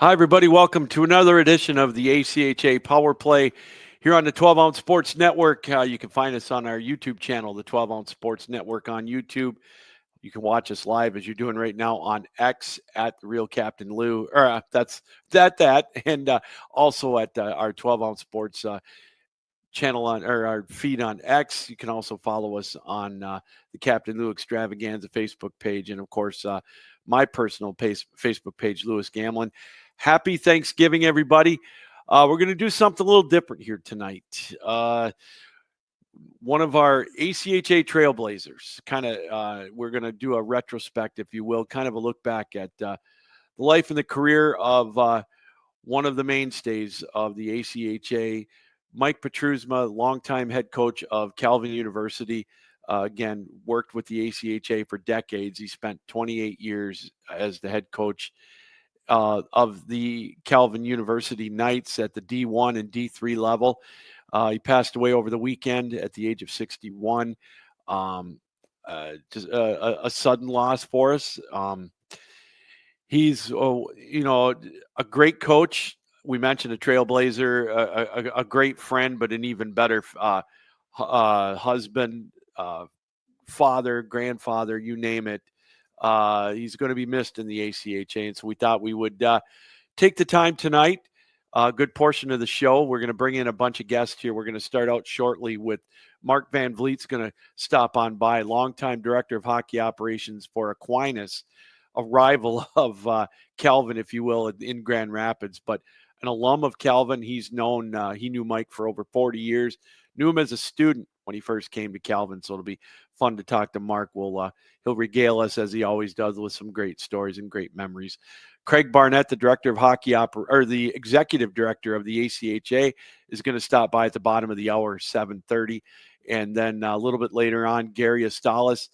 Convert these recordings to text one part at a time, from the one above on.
Hi, everybody. Welcome to another edition of the ACHA Power Play here on the 12-Ounce Sports Network. You can find us on our YouTube channel, the 12-Ounce Sports Network on YouTube. You can watch us live as you're doing right now on X at the Real Captain Lou, or and also at our 12-Ounce Sports channel or our feed on X. You can also follow us on the Captain Lou Extravaganza Facebook page, and of course, my personal Facebook page, Lewis Gamlin. Happy Thanksgiving, everybody. We're going to do something a little different here tonight. One of our ACHA Trailblazers, we're going to do a retrospect, if you will, kind of a look back at the life and the career of one of the mainstays of the ACHA, Mike Petrusma, longtime head coach of Calvin University. Again, worked with the ACHA for decades. He spent 28 years as the head coach of the Calvin University Knights at the D1 and D3 level. He passed away over the weekend at the age of 61. Just a sudden loss for us. He's, a great coach. We mentioned a Trailblazer, a great friend, but an even better husband, father, grandfather, you name it. He's going to be missed in the ACHA, and so we thought we would take the time tonight. A good portion of the show. We're going to bring in a bunch of guests here. We're going to start out shortly with Mark Vanvliet's going to stop on by, longtime director of hockey operations for Aquinas, a rival of Calvin, if you will, in Grand Rapids, but an alum of Calvin. He knew Mike for over 40 years, knew him as a student when he first came to Calvin. So it'll be fun to talk to Mark. He'll regale us, as he always does, with some great stories and great memories. Craig Barnett, the director of hockey the executive director of the ACHA, is going to stop by at the bottom of the hour, 7:30. And then a little bit later on, Gary Astalos,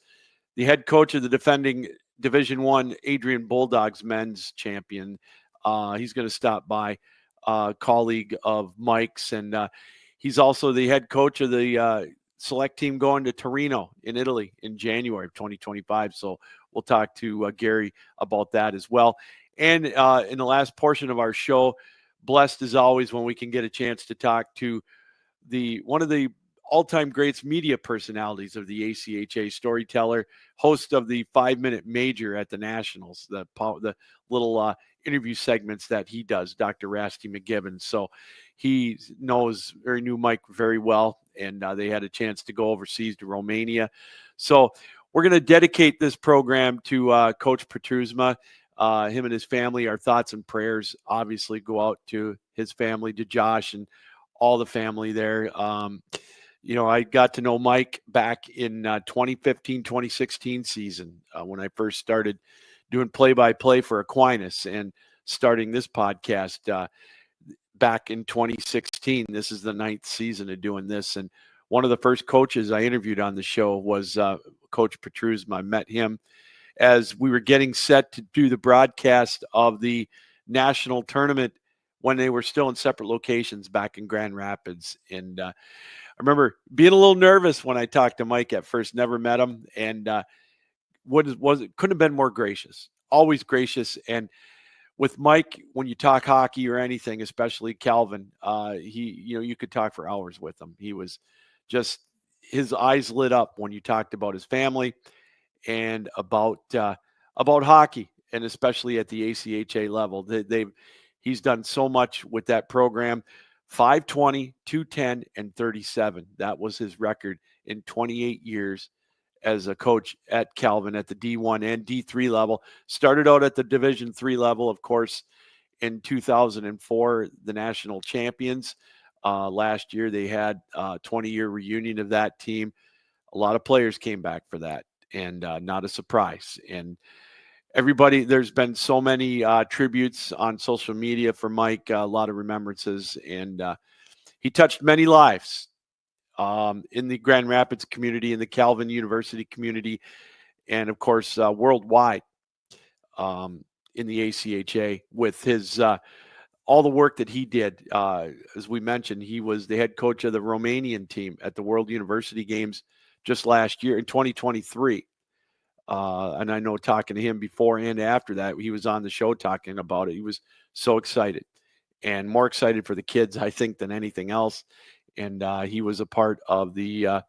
the head coach of the defending Division I Adrian Bulldogs men's champion. He's going to stop by, colleague of Mike's, and he's also the head coach of the select team going to Torino in Italy in January of 2025. So we'll talk to Gary about that as well. And in the last portion of our show, blessed as always when we can get a chance to talk to one of the all-time greats, media personalities of the ACHA, storyteller, host of the 5-Minute Major at the Nationals, the little interview segments that he does, Dr. Rasty McGibbon. So he knew Mike very well, and they had a chance to go overseas to Romania. So we're going to dedicate this program to Coach Petrusma. Him and his family. Our thoughts and prayers obviously go out to his family, to Josh and all the family there. I got to know Mike back in 2015, 2016 season when I first started doing play-by-play for Aquinas and starting this podcast back in 2016. This is the 9th season of doing this. And one of the first coaches I interviewed on the show was Coach Petrusma. I met him as we were getting set to do the broadcast of the national tournament when they were still in separate locations back in Grand Rapids. And I remember being a little nervous when I talked to Mike at first, never met him. And couldn't have been more gracious, always gracious. And with Mike, when you talk hockey or anything, especially Calvin, you could talk for hours with him. He was just, his eyes lit up when you talked about his family and about hockey, and especially at the ACHA level. He's done so much with that program. 520, 210, and 37. That was his record in 28 years as a coach at Calvin at the D1 and D3 level. Started out at the Division III level, of course, in 2004, the national champions. Last year, they had a 20-year reunion of that team. A lot of players came back for that, and not a surprise. And everybody, there's been so many tributes on social media for Mike, a lot of remembrances, and he touched many lives in the Grand Rapids community, in the Calvin University community, and of course, worldwide in the ACHA with his all the work that he did. As we mentioned, he was the head coach of the Romanian team at the World University Games just last year in 2023. And I know talking to him before and after that, he was on the show talking about it. He was so excited and more excited for the kids, I think, than anything else. And he was a part of the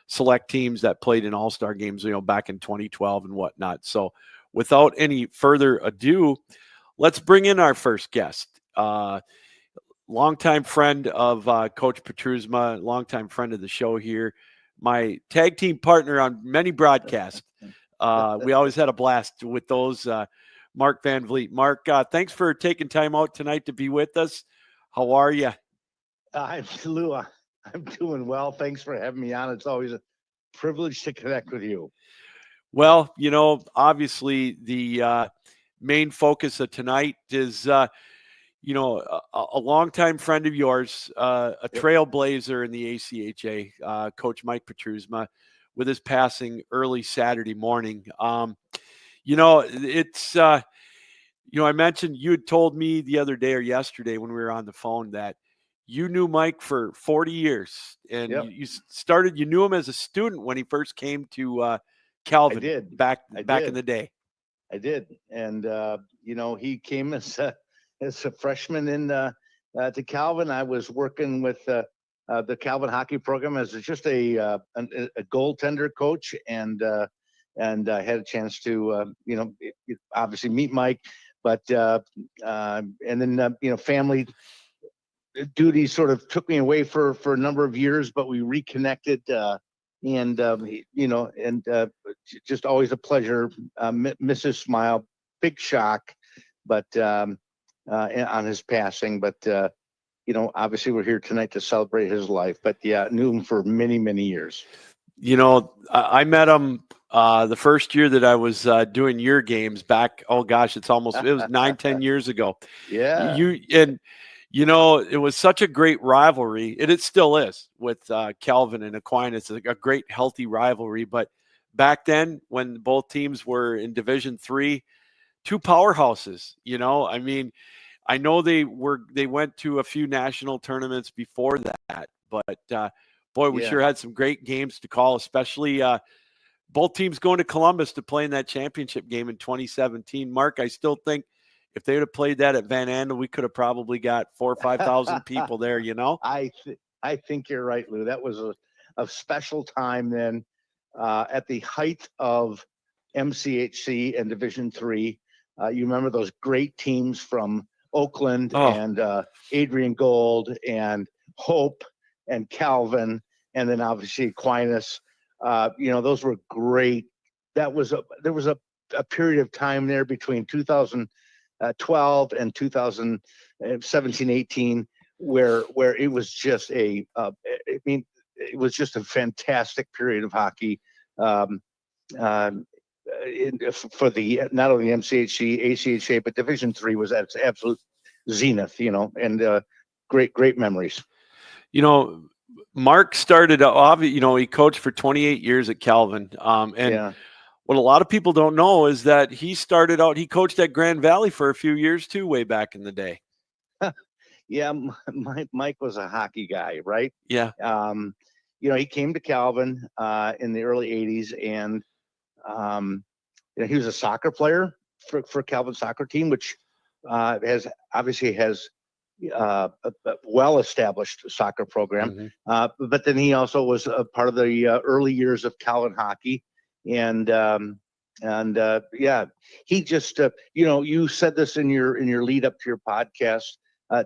select teams that played in all-star games, back in 2012 and whatnot. So without any further ado, let's bring in our first guest. Longtime friend of Coach Petrusma, longtime friend of the show here, my tag team partner on many broadcasts. We always had a blast with those. Mark Vanvliet. Mark, thanks for taking time out tonight to be with us. How are you? Hi, Lou. I'm doing well. Thanks for having me on. It's always a privilege to connect with you. Well, obviously the main focus of tonight is, a longtime friend of yours, a trailblazer in the ACHA, Coach Mike Petrusma, with his passing early Saturday morning. It's, I mentioned you had told me the other day or yesterday when we were on the phone that you knew Mike for 40 years and you knew him as a student when he first came to Calvin. I did. back in the day. I did. And, he came as a freshman to Calvin. I was working with the Calvin hockey program as just a goaltender coach, and I had a chance to obviously meet Mike, but and then family duties sort of took me away for a number of years, but we reconnected, and just always a pleasure. Miss his smile, big shock, but on his passing, but obviously we're here tonight to celebrate his life. But knew him for many, many years. I met him the first year that I was doing your games back. Oh gosh, it was 9-10 years ago. Yeah. It was such a great rivalry, and it still is with Calvin and Aquinas. It's a great, healthy rivalry. But back then, when both teams were in Division III, two powerhouses. I mean, I know they went to a few national tournaments before that, but boy, we sure had some great games to call, especially both teams going to Columbus to play in that championship game in 2017. Mark, I still think if they would have played that at Van Andel, we could have probably got 4,000 or 5,000 people there, I think you're right, Lou. That was a special time then, at the height of MCHC and Division III. You remember those great teams from Oakland and Adrian Gold and Hope and Calvin, and then obviously Aquinas. Those were great. There was a period of time there between 2012 and 2017-18 where it was just it was just a fantastic period of hockey. For the not only MCHC, ACHA, but Division III was at its absolute zenith, and great memories. Mark started he coached for 28 years at Calvin. What a lot of people don't know is that he coached at Grand Valley for a few years too, way back in the day. Yeah, Mike was a hockey guy, right? Yeah. He came to Calvin in the early 80s, and he was a soccer player for Calvin soccer team, which has a well-established soccer program. Mm-hmm. But then he also was a part of the early years of Calvin hockey, and he just you said this in your lead up to your podcast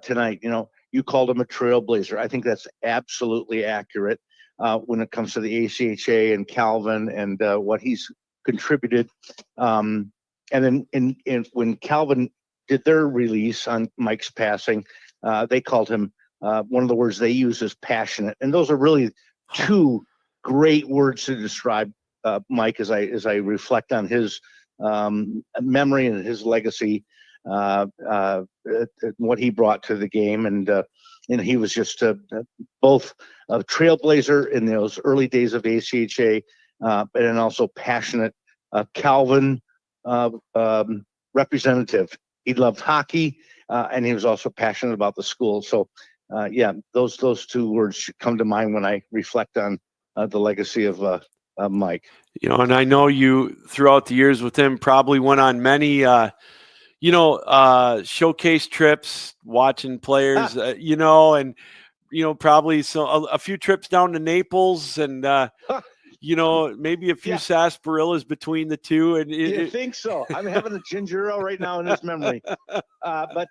tonight. You called him a trailblazer. I think that's absolutely accurate when it comes to the ACHA and Calvin and what he's contributed. And then when Calvin did their release on Mike's passing, they called him, one of the words they use is passionate. And those are really two great words to describe Mike as I reflect on his memory and his legacy, what he brought to the game. And he was just both a trailblazer in those early days of ACHA, but then also passionate Calvin representative. He loved hockey, and he was also passionate about the school. So, those two words should come to mind when I reflect on the legacy of Mike. And I know you throughout the years with him probably went on many, showcase trips, watching players, and, probably a few trips down to Naples and, maybe a few sarsaparillas between the two. And you think so? I'm having a ginger ale right now in his memory. But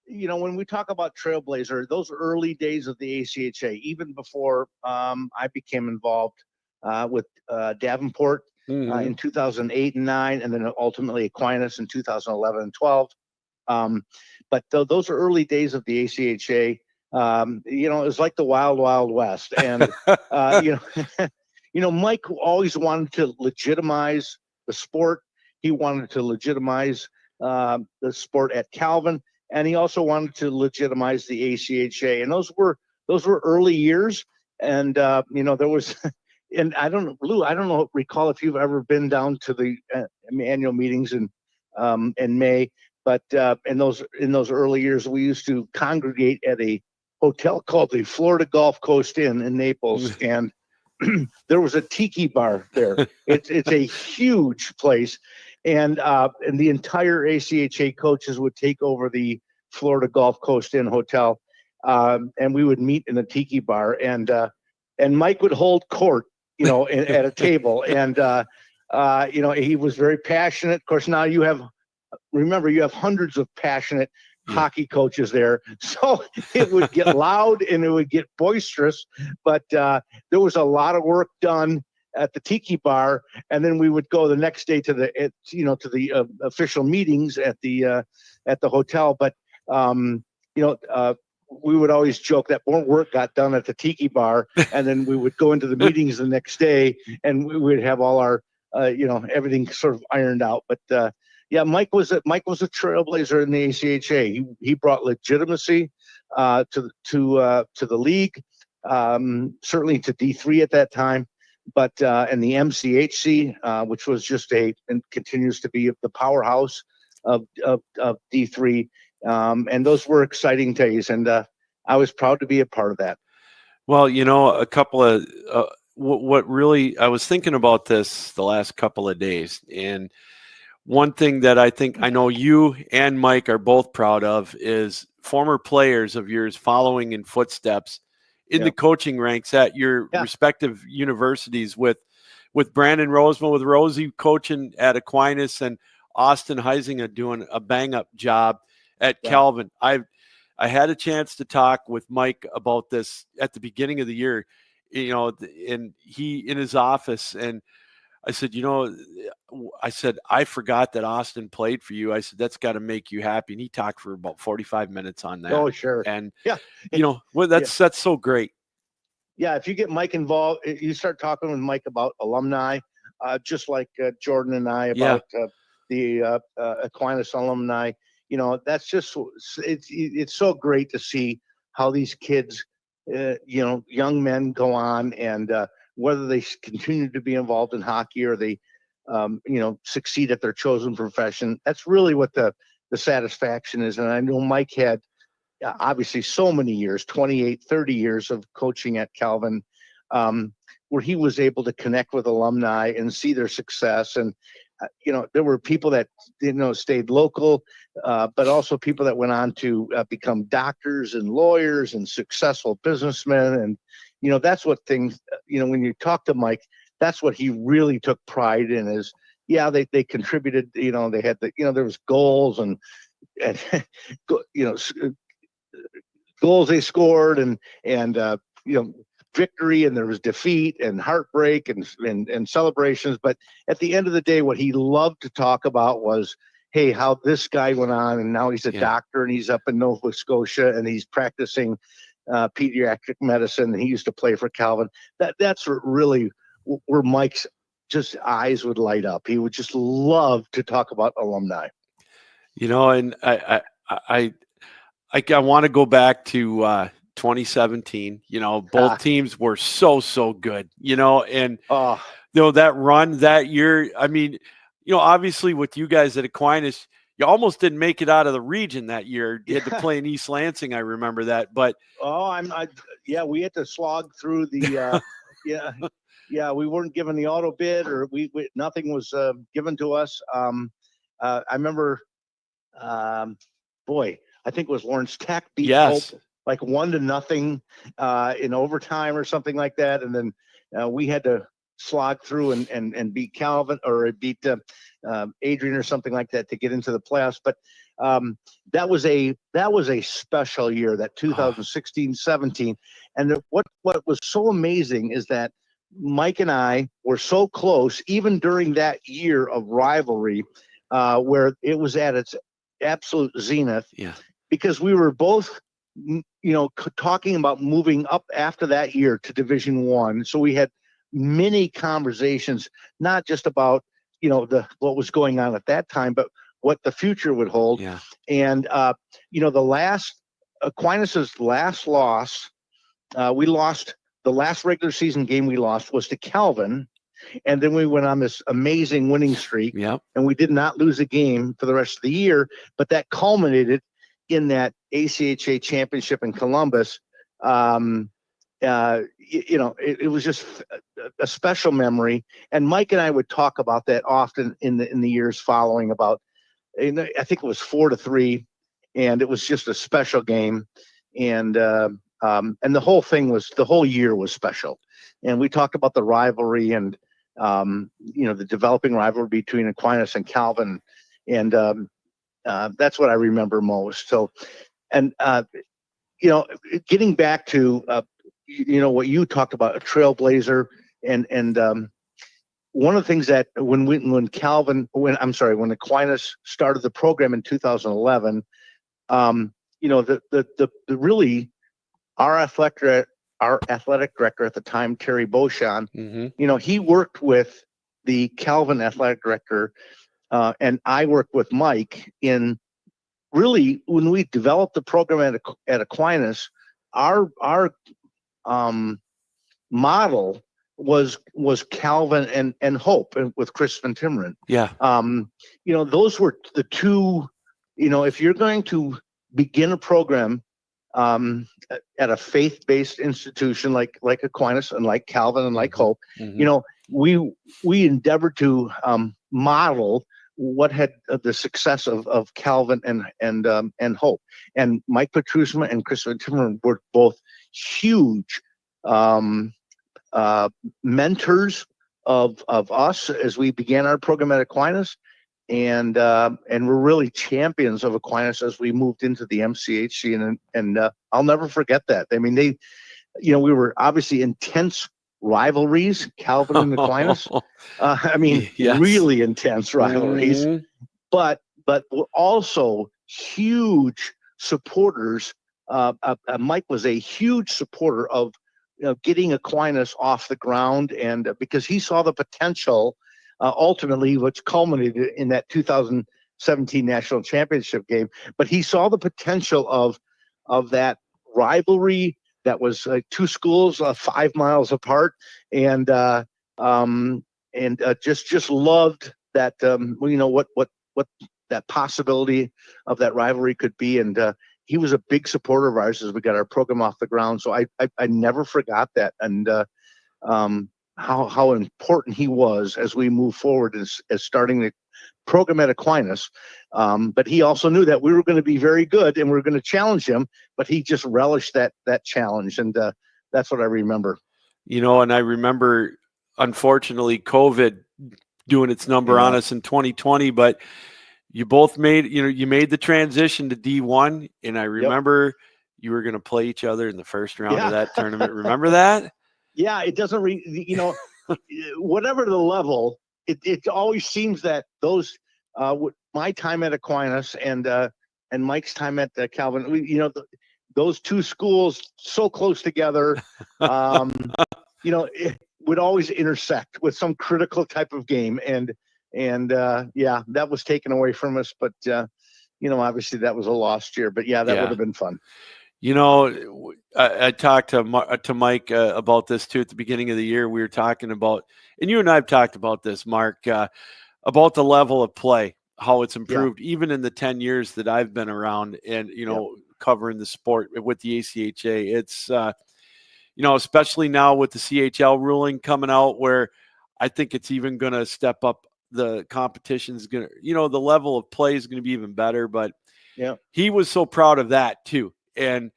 when we talk about Trailblazer, those early days of the ACHA, even before I became involved with Davenport in 2008 and 9, and then ultimately Aquinas in 2011 and 12. But those are early days of the ACHA. It was like the wild, wild west. And, Mike always wanted to legitimize the sport. He wanted to legitimize the sport at Calvin. And he also wanted to legitimize the ACHA. And those were early years. And, there was, and I don't know, Lou, I don't recall if you've ever been down to the annual meetings in May, but in those early years, we used to congregate at a hotel called the Florida Gulf Coast Inn in Naples, and there was a tiki bar there. It's a huge place, and the entire ACHA coaches would take over the Florida Gulf Coast Inn hotel, and we would meet in the tiki bar, and Mike would hold court, at a table, and he was very passionate. Of course, now you have hundreds of passionate hockey coaches there, so it would get loud and it would get boisterous, but there was a lot of work done at the tiki bar, and then we would go the next day to the official meetings at the hotel. But we would always joke that more work got done at the tiki bar, and then we would go into the meetings the next day, and we would have all our everything sort of ironed out. But Mike was a trailblazer in the ACHA. He brought legitimacy to the league, certainly to D3 at that time, but and the MCHC, which was just and continues to be the powerhouse of D3, and those were exciting days, and I was proud to be a part of that. Well, a couple of what really I was thinking about this the last couple of days, and one thing that I know you and Mike are both proud of is former players of yours following in footsteps in the coaching ranks at your respective universities, with Brandon Rosema, with Rosie coaching at Aquinas, and Austin Heisinger doing a bang up job at Calvin. I had a chance to talk with Mike about this at the beginning of the year, and he in his office, and I said, I forgot that Austin played for you. I said, that's got to make you happy. And he talked for about 45 minutes on that. Oh, sure. And, that's so great. Yeah. If you get Mike involved, you start talking with Mike about alumni, just like Jordan and I about the Aquinas alumni. That's just, it's so great to see how these kids, young men go on, and whether they continue to be involved in hockey or they, succeed at their chosen profession. That's really what the satisfaction is. And I know Mike had obviously so many years, 28, 30 years of coaching at Calvin, where he was able to connect with alumni and see their success. And, there were people that, stayed local, but also people that went on to become doctors and lawyers and successful businessmen. And, that's what things, when you talk to Mike, that's what he really took pride in is, they contributed, they had there was goals and goals they scored and victory, and there was defeat and heartbreak and celebrations. But at the end of the day, what he loved to talk about was, hey, how this guy went on, and now he's a doctor, and he's up in Nova Scotia, and he's practicing pediatric medicine, and he used to play for Calvin. That's really where Mike's just eyes would light up. He would just love to talk about alumni. And I want to go back to 2017. Both teams were so good. And that run that year. I mean, obviously with you guys at Aquinas, you almost didn't make it out of the region that year. You had to play in East Lansing. I remember that, but we had to slog through the Yeah. Yeah. We weren't given the auto bid, or nothing was given to us. I remember, boy, I think it was Lawrence Tech beat Yes. Hope like 1-0 in overtime or something like that. And then we had to slog through and beat Calvin, or beat Adrian or something like that to get into the playoffs. But that was a special year, that 2016-17. And what was so amazing is that Mike and I were so close, even during that year of rivalry, where it was at its absolute zenith. Yeah. Because we were both, talking about moving up after that year to Division I. So we had many conversations, not just about, what was going on at that time, but what the future would hold. Yeah. And, Aquinas's last loss, we lost the last regular season game we lost was to Calvin. And then we went on this amazing winning streak. Yep. And we did not lose a game for the rest of the year, but that culminated in that ACHA championship in Columbus. It was just a special memory. And Mike and I would talk about that often in the years following. I think it was 4-3, and it was just a special game. And the whole year was special. And we talked about the rivalry and the developing rivalry between Aquinas and Calvin, and that's what I remember most. So, and getting back to what you talked about, a trailblazer, and one of the things that when Aquinas started the program in 2011, the really our athletic director at the time, Terry Beauchamp, he worked with the Calvin athletic director, and I worked with Mike in really, when we developed the program at Aquinas, our model was Calvin and Hope, and with Chris Van Timmeren. Yeah. Those were the two, if you're going to begin a program at a faith-based institution like Aquinas and like Calvin and like Hope, we endeavored to model what had the success of Calvin and Hope. And Mike Petrusma and Chris Van Timmeren were both huge mentors of us as we began our program at Aquinas. And we're really champions of Aquinas as we moved into the MCHC, and I'll never forget that. I mean, we were obviously intense rivalries, Calvin and Aquinas. Yes. Really intense rivalries, but we're also huge supporters. Mike was a huge supporter of getting Aquinas off the ground, and because he saw the potential. Ultimately, which culminated in that 2017 national championship game, but he saw the potential of that rivalry that was two schools 5 miles apart, and just loved that. What that possibility of that rivalry could be, and he was a big supporter of ours as we got our program off the ground. So I never forgot that, and how important he was as we move forward as starting the program at Aquinas. But he also knew that we were going to be very good and we were going to challenge him, but he just relished that challenge. And that's what I remember. And I remember, unfortunately, COVID doing its number on us in 2020, but you both made the transition to D1. And I remember you were going to play each other in the first round of that tournament. Remember that? Yeah, it doesn't whatever the level, it always seems that those my time at Aquinas and Mike's time at Calvin, those two schools so close together, it would always intersect with some critical type of game, and that was taken away from us, but obviously that was a lost year, but that would have been fun. I talked to Mike about this too at the beginning of the year. We were talking about, and you and I have talked about this, Mark, about the level of play, how it's improved, even in the 10 years that I've been around and, covering the sport with the ACHA. It's, especially now with the CHL ruling coming out, where I think it's even going to step up. The competition's going to, the level of play is going to be even better. But yeah, he was so proud of that too. And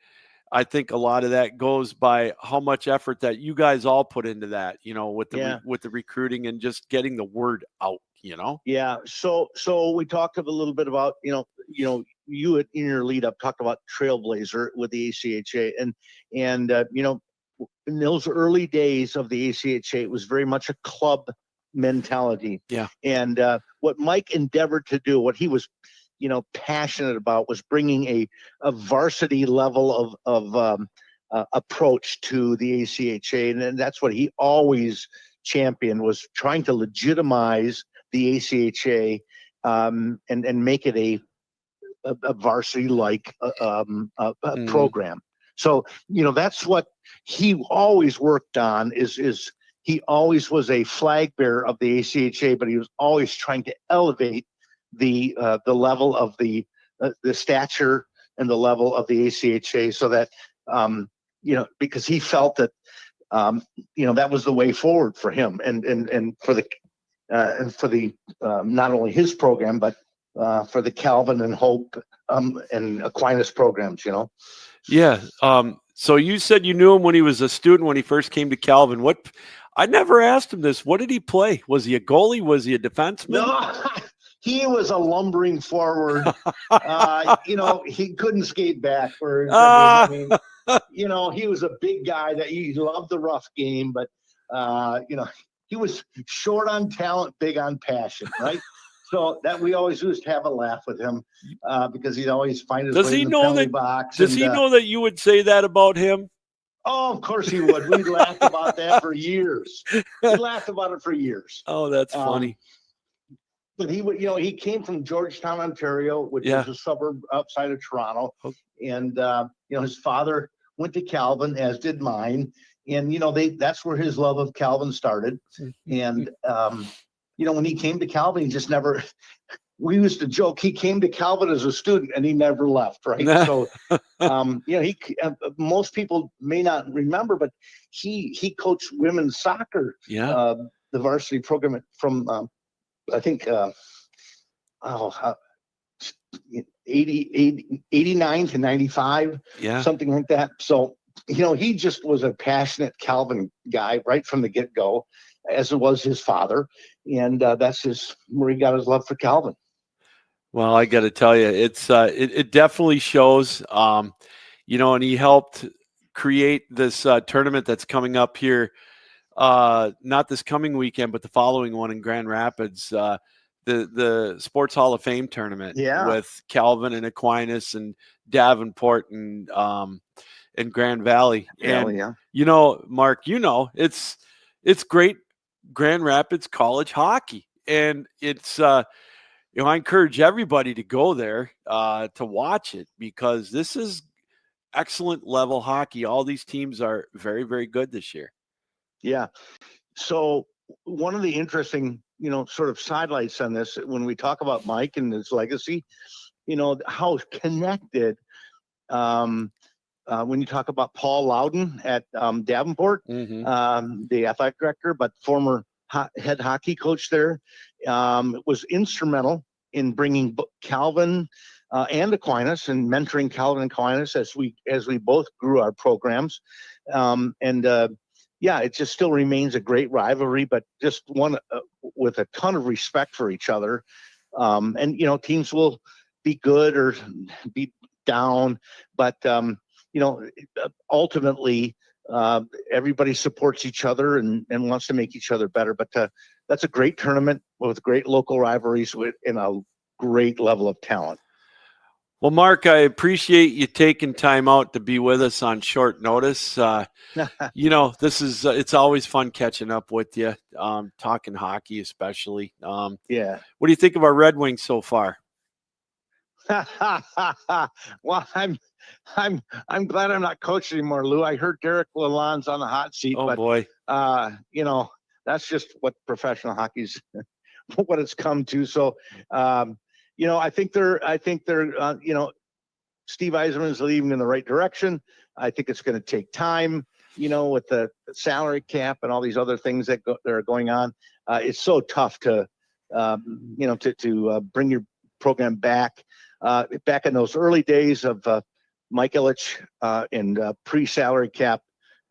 I think a lot of that goes by how much effort that you guys all put into that, with the recruiting and just getting the word out, Yeah. So we talked a little bit about, you in your lead up talked about Trailblazer with the ACHA, and in those early days of the ACHA, it was very much a club mentality. Yeah. And what Mike endeavored to do, what he was, passionate about, was bringing a varsity level of approach to the ACHA, and that's what he always championed, was trying to legitimize the ACHA and make it a varsity-like program. So, that's what he always worked on. Is he always was a flag bearer of the ACHA, but he was always trying to elevate the level of the stature and the level of the ACHA, so that because he felt that that was the way forward for him and for the not only his program, but for the Calvin and Hope and Aquinas programs. Yeah. So you said you knew him when he was a student, when he first came to Calvin. I never asked him this. What did he play? Was he a goalie? Was he a defenseman? No, he was a lumbering forward. He couldn't skate backwards. He was a big guy that he loved the rough game, but he was short on talent, big on passion, right? So that we always used to have a laugh with him because he'd always find his way in the penalty box. Does he know that you would say that about him? Oh, of course he would. We laughed about that for years. We laughed about it for years. Oh, that's funny. But he would, he came from Georgetown, Ontario, which is a suburb outside of Toronto. And, his father went to Calvin, as did mine. And, that's where his love of Calvin started. And, when he came to Calvin, he just never, we used to joke, he came to Calvin as a student and he never left, right? So, most people may not remember, but he coached women's soccer, the varsity program from, I think, 89 to 95, something like that. So, he just was a passionate Calvin guy right from the get-go, as it was his father. And that's where he got his love for Calvin. Well, I got to tell you, it definitely shows, and he helped create this tournament that's coming up here, not this coming weekend, but the following one in Grand Rapids, the Sports Hall of Fame tournament with Calvin and Aquinas and Davenport and Grand Valley. Mark, it's great Grand Rapids college hockey, and it's I encourage everybody to go there to watch it, because this is excellent level hockey. All these teams are very, very good this year. Yeah. So one of the interesting, sort of sidelights on this, when we talk about Mike and his legacy, how connected, when you talk about Paul Loudon at Davenport, the athletic director, but former head hockey coach there, was instrumental in bringing Calvin and Aquinas, and mentoring Calvin and Aquinas as we both grew our programs. It just still remains a great rivalry, but just one with a ton of respect for each other. Teams will be good or be down, but ultimately everybody supports each other and wants to make each other better. But that's a great tournament with great local rivalries and a great level of talent. Well, Mark, I appreciate you taking time out to be with us on short notice. It's always fun catching up with you, talking hockey especially. What do you think of our Red Wings so far? Well, I'm glad I'm not coaching anymore, Lou. I heard Derek Lalonde's on the hot seat. Oh, boy. That's just what professional hockey's, what it's come to. So, I think they're Steve Yzerman is leading in the right direction. I think it's going to take time. with the salary cap and all these other things that are going on, it's so tough to bring your program back. Back in those early days of Mike Ilitch and pre-salary cap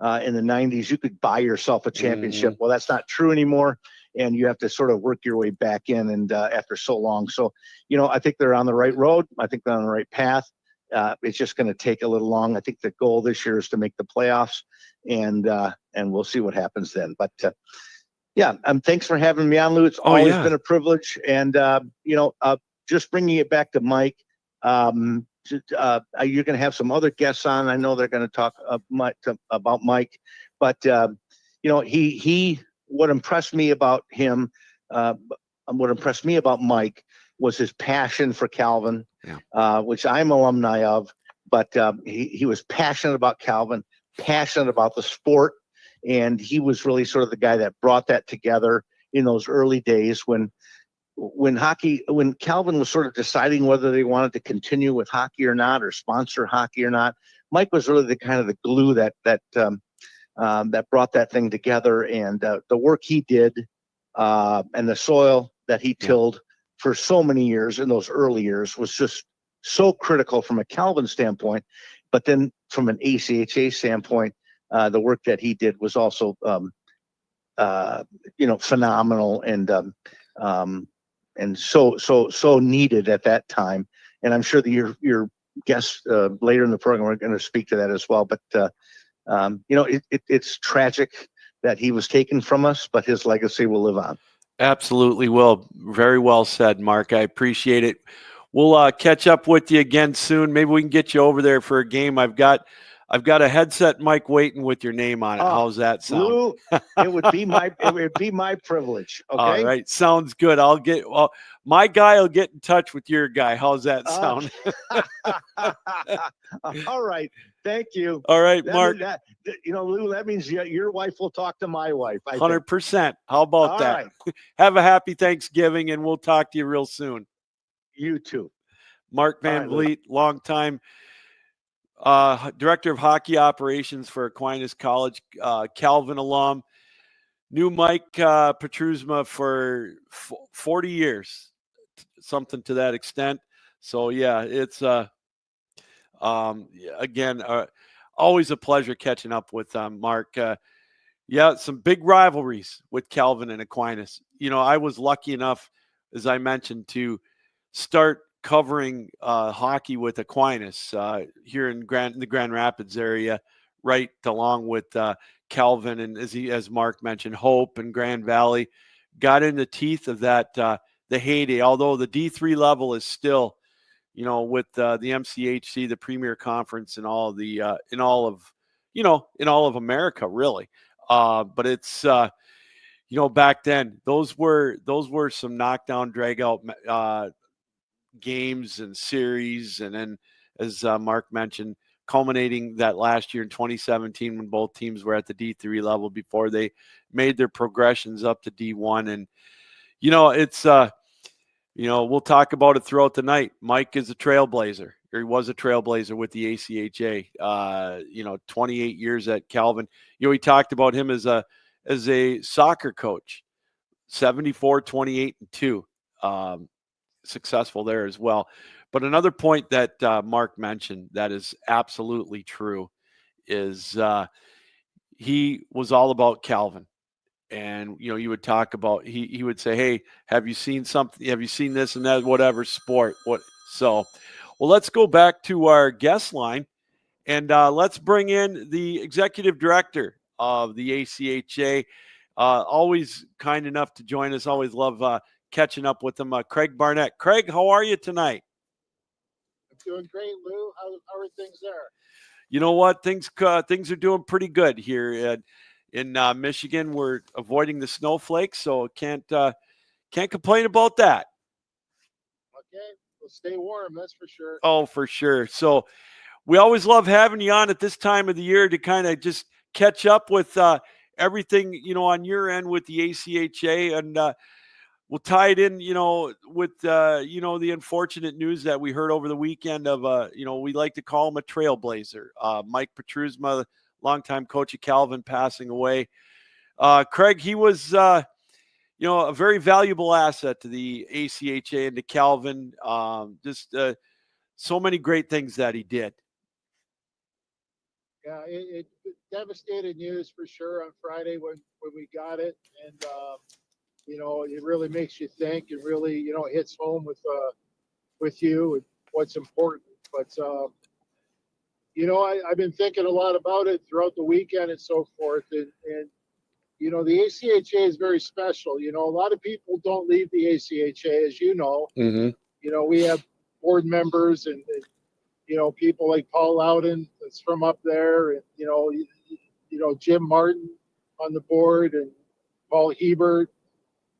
in the 90s, you could buy yourself a championship. Mm-hmm. Well, that's not true anymore, and you have to sort of work your way back in. And after so long, so I think they're on the right road. I think they're on the right path. It's just going to take a little long. I think the goal this year is to make the playoffs, and we'll see what happens then. But thanks for having me on, Lou. It's always been a privilege. And just bringing it back to Mike, you're going to have some other guests on. I know they're going to talk about Mike, but he what impressed me about him, what impressed me about Mike was his passion for Calvin, which I'm alumni of. But he was passionate about Calvin, passionate about the sport, and he was really sort of the guy that brought that together in those early days when Calvin was sort of deciding whether they wanted to continue with hockey or not, or sponsor hockey or not. Mike was really the kind of the glue that brought that thing together, and the work he did and the soil that he tilled for so many years in those early years was just so critical from a Calvin standpoint. But then from an ACHA standpoint, the work that he did was also phenomenal and so needed at that time. And I'm sure that your guests later in the program are going to speak to that as well. But it's tragic that he was taken from us, but his legacy will live on. Absolutely will. Very well said, Mark. I appreciate it. We'll catch up with you again soon. Maybe we can get you over there for a game. I've got a headset mic waiting with your name on it. How's that sound? Lou, it would be my privilege. Okay. All right. Sounds good. My guy will get in touch with your guy. How's that sound? All right. Thank you. All right, Mark. Lou, that means your wife will talk to my wife. 100%. How about all that? Right. Have a happy Thanksgiving, and we'll talk to you real soon. You too. Mark Vanvliet, longtime director of hockey operations for Aquinas College, Calvin alum. Knew Mike Petrusma for 40 years, something to that extent. So it's again always a pleasure catching up with Mark. Some big rivalries with Calvin and Aquinas. I was lucky enough, as I mentioned, to start covering hockey with Aquinas here in the Grand Rapids area, right along with Calvin and, as Mark mentioned, Hope and Grand Valley. Got in the teeth of that the heyday. Although the D3 level is still, with the MCHC, the Premier Conference, and all the in all of America, really. But it's back then those were some knockdown, drag out games and series, and then as Mark mentioned, culminating that last year in 2017 when both teams were at the D3 level before they made their progressions up to D1. And it's we'll talk about it throughout the night. Mike is a trailblazer, or he was a trailblazer with the ACHA. 28 years at Calvin. We talked about him as a soccer coach, 74, 28, and 2. Successful there as well. But another point that Mark mentioned that is absolutely true is he was all about Calvin. And, you would talk about, he would say, hey, have you seen something? Have you seen this and that, whatever sport? Well, let's go back to our guest line, and let's bring in the executive director of the ACHA. Always kind enough to join us. Always love catching up with them. Craig Barnett. Craig, how are you tonight? I'm doing great, Lou. How are things there? You know what? Things are doing pretty good here in Michigan. We're avoiding the snowflakes, so can't complain about that. Okay, well, stay warm, that's for sure. Oh, for sure. So we always love having you on at this time of the year to kind of just catch up with everything, on your end with the ACHA, and we'll tie it in, with, the unfortunate news that we heard over the weekend of, we like to call him a trailblazer. Mike Petrusma, longtime coach of Calvin, passing away. Craig, he was, a very valuable asset to the ACHA and to Calvin. So many great things that he did. Yeah, it devastated news for sure on Friday when we got it, and it really makes you think, and really hits home with you and what's important. But I've been thinking a lot about it throughout the weekend and so forth, and the ACHA is very special. A lot of people don't leave the ACHA, as you know. Mm-hmm. We have board members and people like Paul Loudon that's from up there, and Jim Martin on the board, and Paul Hebert,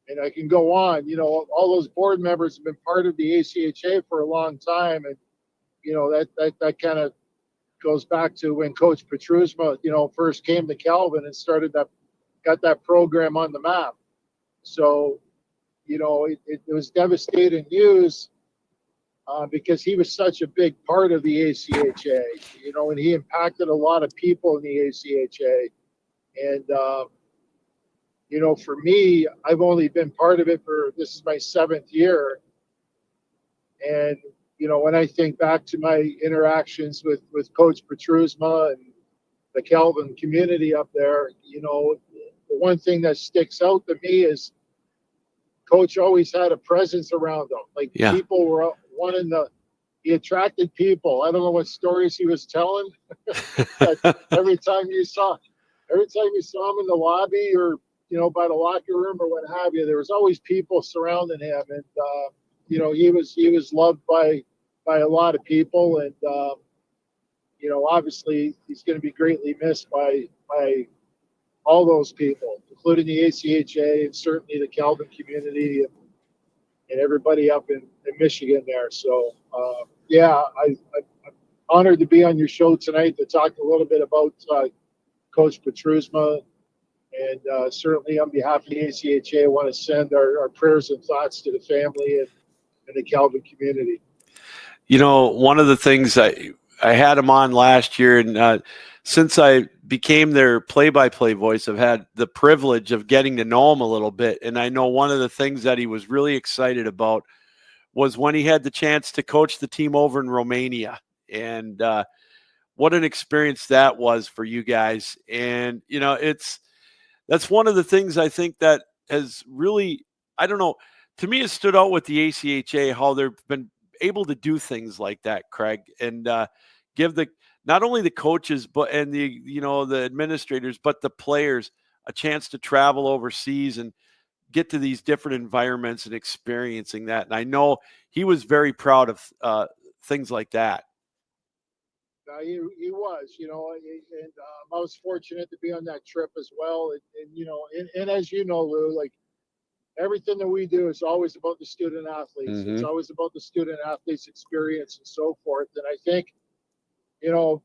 and I can go on. All those board members have been part of the ACHA for a long time, and that kind of goes back to when Coach Petrusma first came to Calvin and got that program on the map. So it was devastating news. Because he was such a big part of the ACHA, and he impacted a lot of people in the ACHA. And, for me, I've only been part of it this is my 7th year. And, when I think back to my interactions with Coach Petrusma and the Calvin community up there, the one thing that sticks out to me is Coach always had a presence around him. Like, people were he attracted people. I don't know what stories he was telling. every time you saw him in the lobby or by the locker room or what have you, there was always people surrounding him, and he was loved by a lot of people, and obviously he's going to be greatly missed by all those people, including the ACHA and certainly the Calvin community and everybody up in Michigan there. So, I'm honored to be on your show tonight to talk a little bit about Coach Petrusma. And certainly on behalf of the ACHA, I want to send our prayers and thoughts to the family and the Calvin community. One of the things I had him on last year, and since I became their play-by-play voice, I've had the privilege of getting to know him a little bit. And I know one of the things that he was really excited about was when he had the chance to coach the team over in Romania. And what an experience that was for you guys. And, that's one of the things I think that has really, I don't know, to me it stood out with the ACHA, how they've been able to do things like that, Craig, and give not only the coaches and the administrators, but the players a chance to travel overseas and get to these different environments and experiencing that. And I know he was very proud of things like that. He was, and I was fortunate to be on that trip as well. And as you know, Lou, like, everything that we do is always about the student athletes. Mm-hmm. It's always about the student athletes' experience and so forth. And I think, when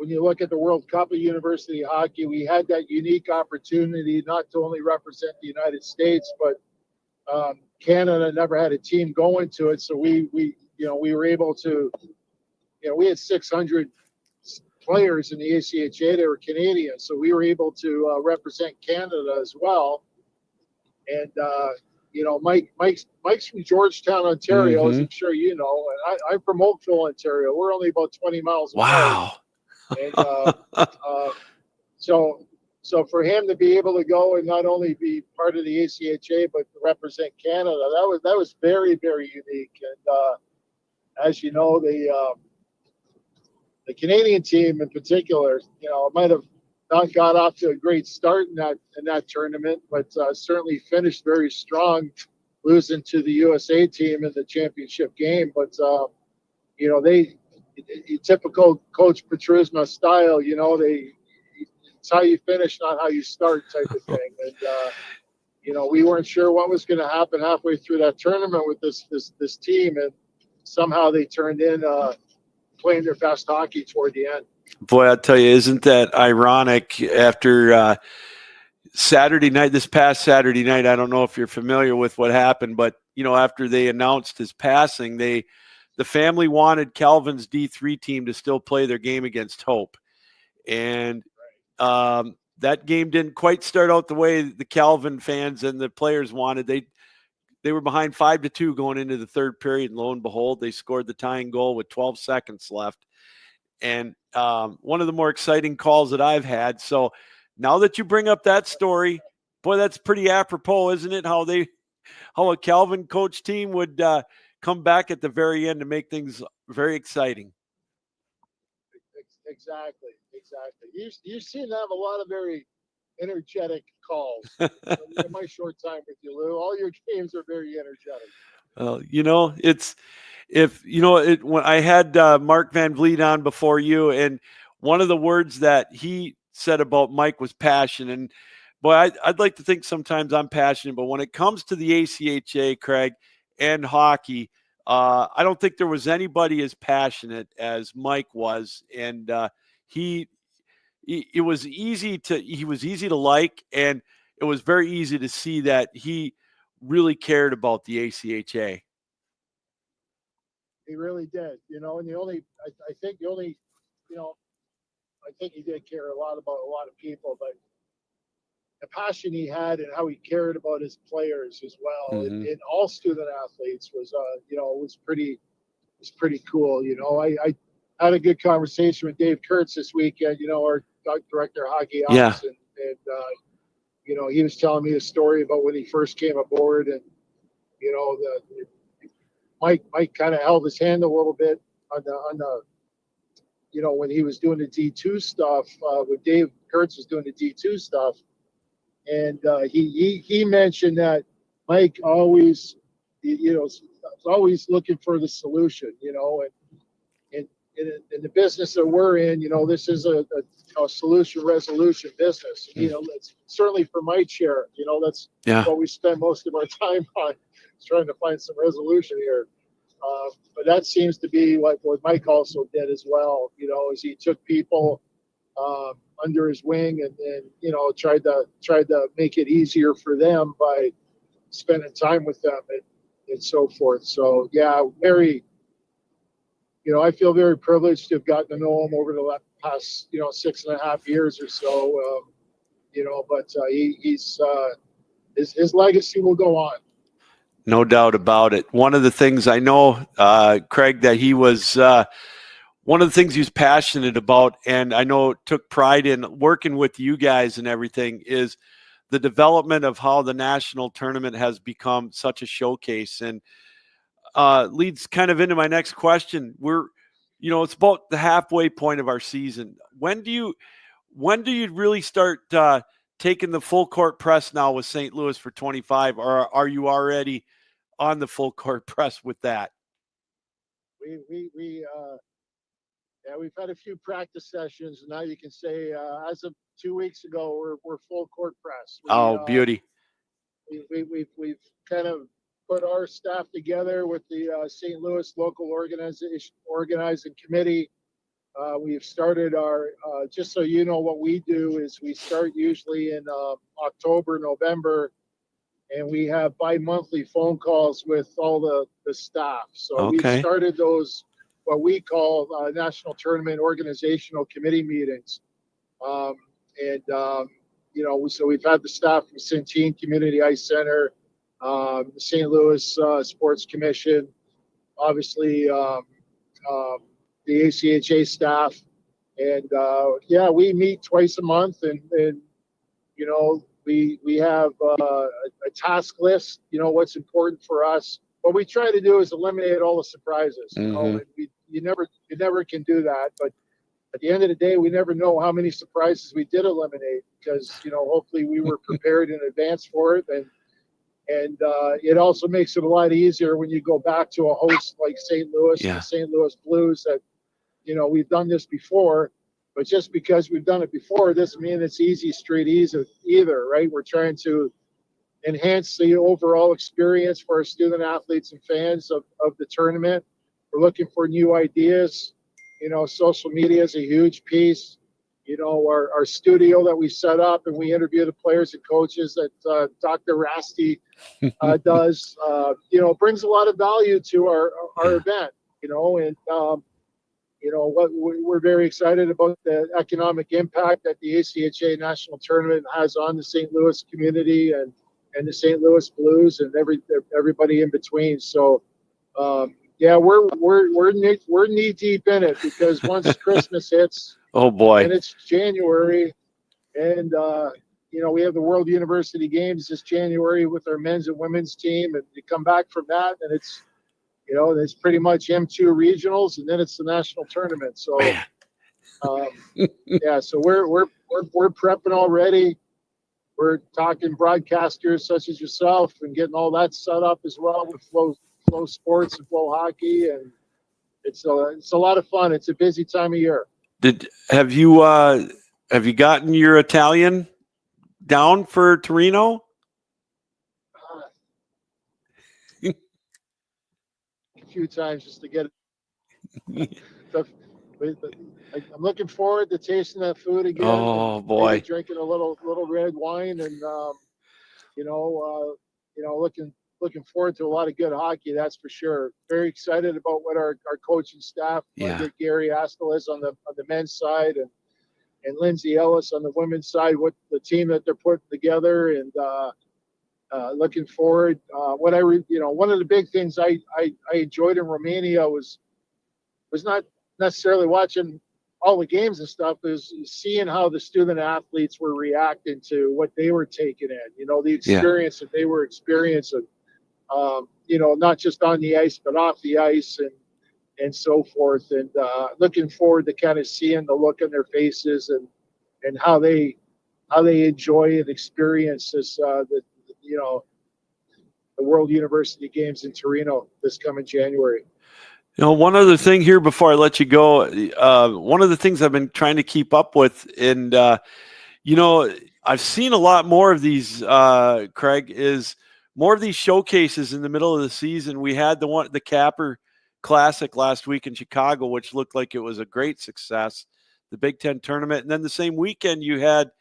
you look at the World Cup of University Hockey, we had that unique opportunity not to only represent the United States, but Canada never had a team going to it. So we were able to, we had 600 players in the ACHA that were Canadian. So we were able to represent Canada as well. And, Mike's from Georgetown, Ontario, as I'm sure you know, and I'm from Oakville, Ontario. We're only about 20 miles away. Wow. And so for him to be able to go and not only be part of the ACHA, but to represent Canada, that was very, very unique. And as you know, the Canadian team in particular, might have not got off to a great start in that tournament, but certainly finished very strong, losing to the USA team in the championship game. But typical Coach Petrusma style, it's how you finish, not how you start, type of thing. And we weren't sure what was going to happen halfway through that tournament with this team, and somehow they turned in playing their best hockey toward the end. Boy, I'll tell you, isn't that ironic? After this past Saturday night, I don't know if you're familiar with what happened, but after they announced his passing, the family wanted Calvin's D3 team to still play their game against Hope. And That game didn't quite start out the way the Calvin fans and the players wanted. They were behind 5-2 going into the third period, and lo and behold, they scored the tying goal with 12 seconds left. And one of the more exciting calls that I've had. So now that you bring up that story, boy, that's pretty apropos, isn't it? How a Calvin coach team would come back at the very end to make things very exciting. Exactly. You seem to have a lot of very energetic calls. In my short time with you, Lou, all your games are very energetic. When I had Mark Vanvliet on before you, and one of the words that he said about Mike was passion. And boy, I'd like to think sometimes I'm passionate, but when it comes to the ACHA, Craig, and hockey, I don't think there was anybody as passionate as Mike was. And he was easy to like, and it was very easy to see that he really cared about the ACHA. He really did, and I think he did care a lot about a lot of people, but the passion he had and how he cared about his players as well, and all student athletes was pretty cool. I had a good conversation with Dave Kurtz this weekend, our director of hockey ops, and he was telling me a story about when he first came aboard, and Mike kind of held his hand a little bit on the when he was doing the D2 stuff, when Dave Kurtz was doing the D2 stuff, and he mentioned that Mike always was always looking for the solution, and in the business that we're in, this is a solution resolution business. It's certainly for my chair, that's what we spend most of our time on, is trying to find some resolution here. But that seems to be what Mike also did as well, is he took people under his wing and tried to make it easier for them by spending time with them and so forth. So yeah, very, I feel very privileged to have gotten to know him over the past 6.5 years or so. But his legacy will go on. No doubt about it. One of the things I know, Craig, that he was one of the things he was passionate about, and I know took pride in working with you guys and everything, is the development of how the national tournament has become such a showcase. And leads kind of into my next question. It's about the halfway point of our season. When do you really start taking the full court press now with St. Louis for 25, or are you already on the full court press with that? We've had a few practice sessions, and now you can say as of 2 weeks ago we're full court press. Beauty. We've kind of put our staff together with the St. Louis local organizing committee. We've started our, just so you know, what we do is we start usually in October, November, and we have bi-monthly phone calls with all the staff. So we've started those, what we call National Tournament Organizational Committee meetings. So we've had the staff from Centene Community Ice Center, the St. Louis Sports Commission, obviously the ACHA staff, and we meet twice a month, and we have a task list. What's important for us. What we try to do is eliminate all the surprises. And you never can do that, but at the end of the day, we never know how many surprises we did eliminate, because hopefully we were prepared in advance for it, and it also makes it a lot easier when you go back to a host like St. Louis and the St. Louis Blues that, we've done this before, but just because we've done it before doesn't mean it's easy street either, right? We're trying to enhance the overall experience for our student athletes and fans of the tournament. We're looking for new ideas. Social media is a huge piece. Our studio that we set up, and we interview the players and coaches that Dr. Rasty does, brings a lot of value to our event, and we're very excited about the economic impact that the ACHA National Tournament has on the St. Louis community and the St. Louis Blues and everybody in between. So, yeah, we're knee deep in it, because once Christmas hits, Oh boy. and it's January, and we have the World University Games this January with our men's and women's team, and you come back from that, and it's pretty much M2 regionals, and then it's the national tournament. So, yeah, so we're prepping already. We're talking broadcasters such as yourself and getting all that set up as well with Flow Sports and Flow Hockey, and it's a lot of fun. It's a busy time of year. Have you gotten your Italian down for Torino? A few times just to get it. I'm looking forward to tasting that food again. Oh boy, drinking a little red wine, and looking forward to a lot of good hockey. That's for sure. Very excited about what our coaching staff, like Gary Astalos on the men's side, and Lindsay Ellis on the women's side, what the team that they're putting together, and looking forward. One of the big things I enjoyed in Romania was not necessarily watching all the games and stuff, is seeing how the student athletes were reacting to what they were taking in, the experience that they were experiencing, not just on the ice, but off the ice and so forth. And looking forward to kind of seeing the look on their faces and how they enjoy and experience this, the World University Games in Torino this coming January. One other thing here before I let you go. One of the things I've been trying to keep up with, and I've seen a lot more of these, Craig, is more of these showcases in the middle of the season. We had the Capper Classic last week in Chicago, which looked like it was a great success, the Big Ten tournament. And then the same weekend you had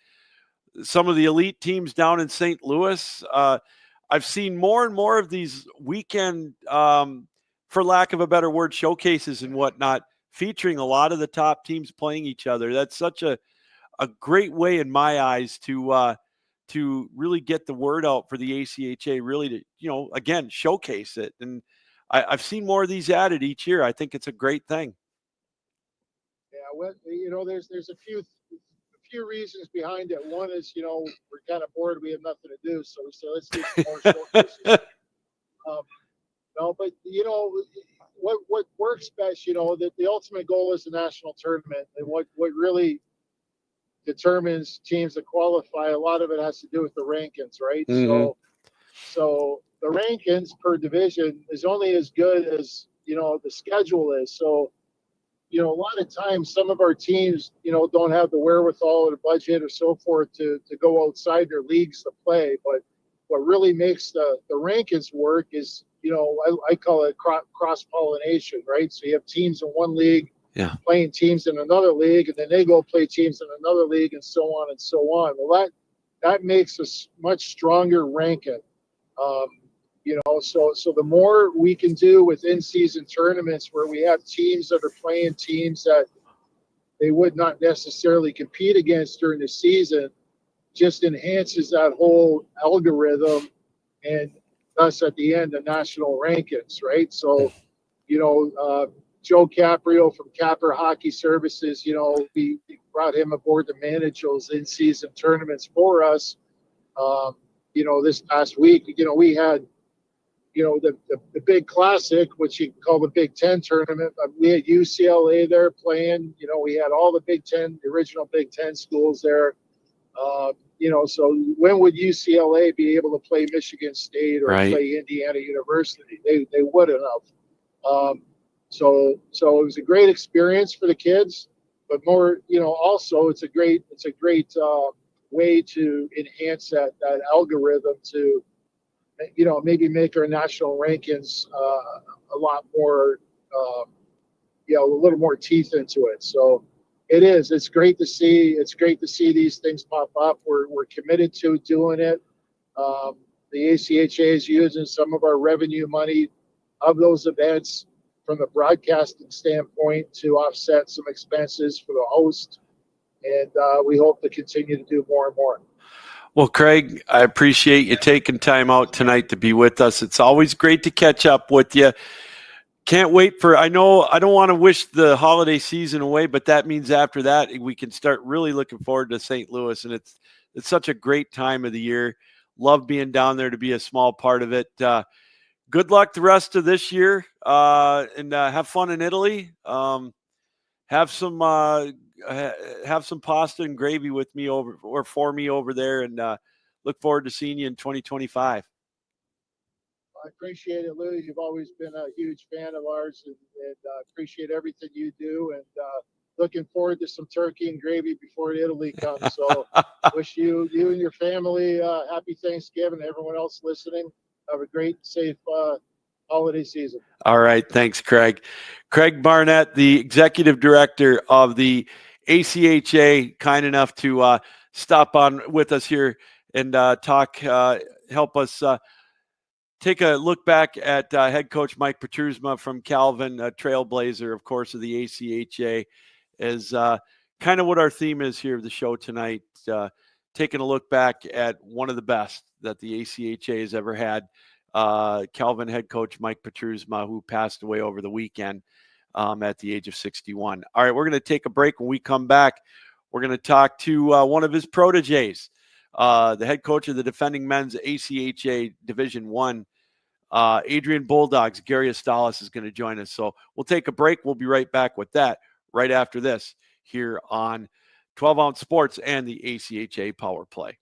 some of the elite teams down in St. Louis. I've seen more and more of these weekend, for lack of a better word, showcases and whatnot, featuring a lot of the top teams playing each other. That's such a great way, in my eyes, to really get the word out for the ACHA, really to, again, showcase it. And I've seen more of these added each year. I think it's a great thing. Yeah, well, there's a few reasons behind it. One is, we're kind of bored. We have nothing to do. So we say, let's do some more showcases. No, but what works best, that the ultimate goal is the national tournament, and what really determines teams that qualify, a lot of it has to do with the rankings, right? Mm-hmm. So the rankings per division is only as good as the schedule is. So a lot of times some of our teams don't have the wherewithal or the budget or so forth to go outside their leagues to play. But what really makes the rankings work is I call it cross-pollination, right? So you have teams in one league playing teams in another league, and then they go play teams in another league, and so on and so on. Well, that makes a much stronger ranking. So the more we can do with in-season tournaments where we have teams that are playing teams that they would not necessarily compete against during the season, just enhances that whole algorithm, and thus at the end the national rankings, right? So Joe Caprio from Capper Hockey Services, we brought him aboard to manage those in-season tournaments for us. This past week, we had the big classic, which you can call the Big Ten tournament. We had UCLA there playing. We had all the Big Ten, the original Big Ten schools there. So when would UCLA be able to play Michigan State or play Indiana University? They wouldn't have. So it was a great experience for the kids, but more, also it's a great way to enhance that algorithm to, maybe make our national rankings a lot more, a little more teeth into it. So it's great to see. It's great to see these things pop up. We're committed to doing it. The ACHA is using some of our revenue money of those events from the broadcasting standpoint to offset some expenses for the host. And we hope to continue to do more and more. Well, Craig, I appreciate you taking time out tonight to be with us. It's always great to catch up with you. Can't wait for, I know I don't want to wish the holiday season away, but that means after that, we can start really looking forward to St. Louis. And it's such a great time of the year. Love being down there to be a small part of it. Good luck the rest of this year, and have fun in Italy. Have some pasta and gravy with me for me over there, and look forward to seeing you in 2025. I appreciate it, Lou. You've always been a huge fan of ours, and appreciate everything you do. And looking forward to some turkey and gravy before Italy comes. So wish you and your family happy Thanksgiving. Everyone else listening, have a great, safe holiday season. All right. Thanks, Craig. Craig Barnett, the executive director of the ACHA, kind enough to stop on with us here and talk, help us take a look back at head coach Mike Petrusma from Calvin, Trailblazer, of course, of the ACHA, is kind of what our theme is here of the show tonight, taking a look back at one of the best that the ACHA has ever had. Calvin head coach Mike Petrusma, who passed away over the weekend at the age of 61. All right, we're going to take a break. When we come back, we're going to talk to one of his proteges, the head coach of the defending men's ACHA Division I, Adrian Bulldogs, Gary Astalos, is going to join us. So we'll take a break. We'll be right back with that right after this here on 12-Ounce Sports and the ACHA Power Play.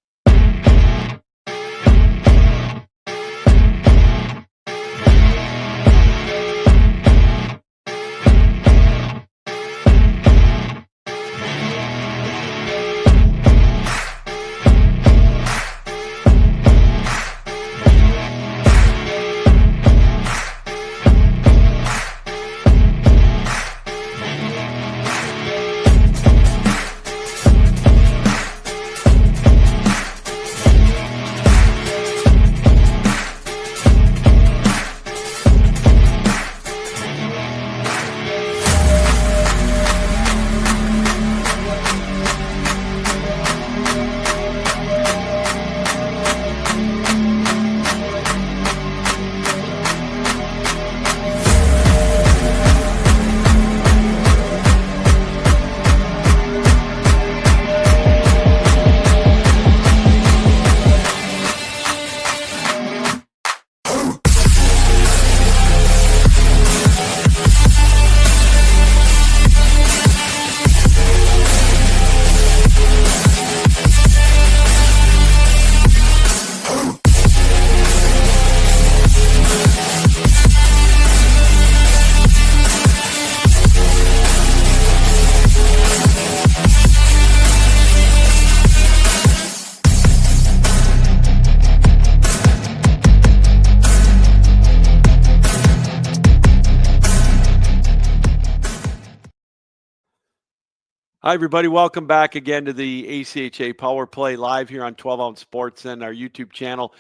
Hi, everybody. Welcome back again to the ACHA Power Play live here on 12-Ounce Sports and our YouTube channel,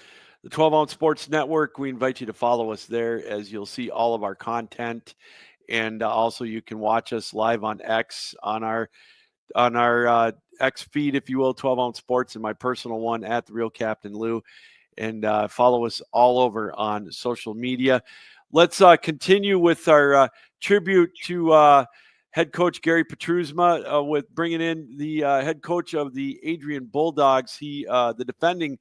the 12-Ounce Sports Network. We invite you to follow us there, as you'll see all of our content. And also you can watch us live on X, on our X feed, if you will, 12-Ounce Sports, and my personal one at The Real Captain Lou. And follow us all over on social media. Let's continue with our tribute to head coach Gary Petrusma with bringing in the head coach of the Adrian Bulldogs. He, the defending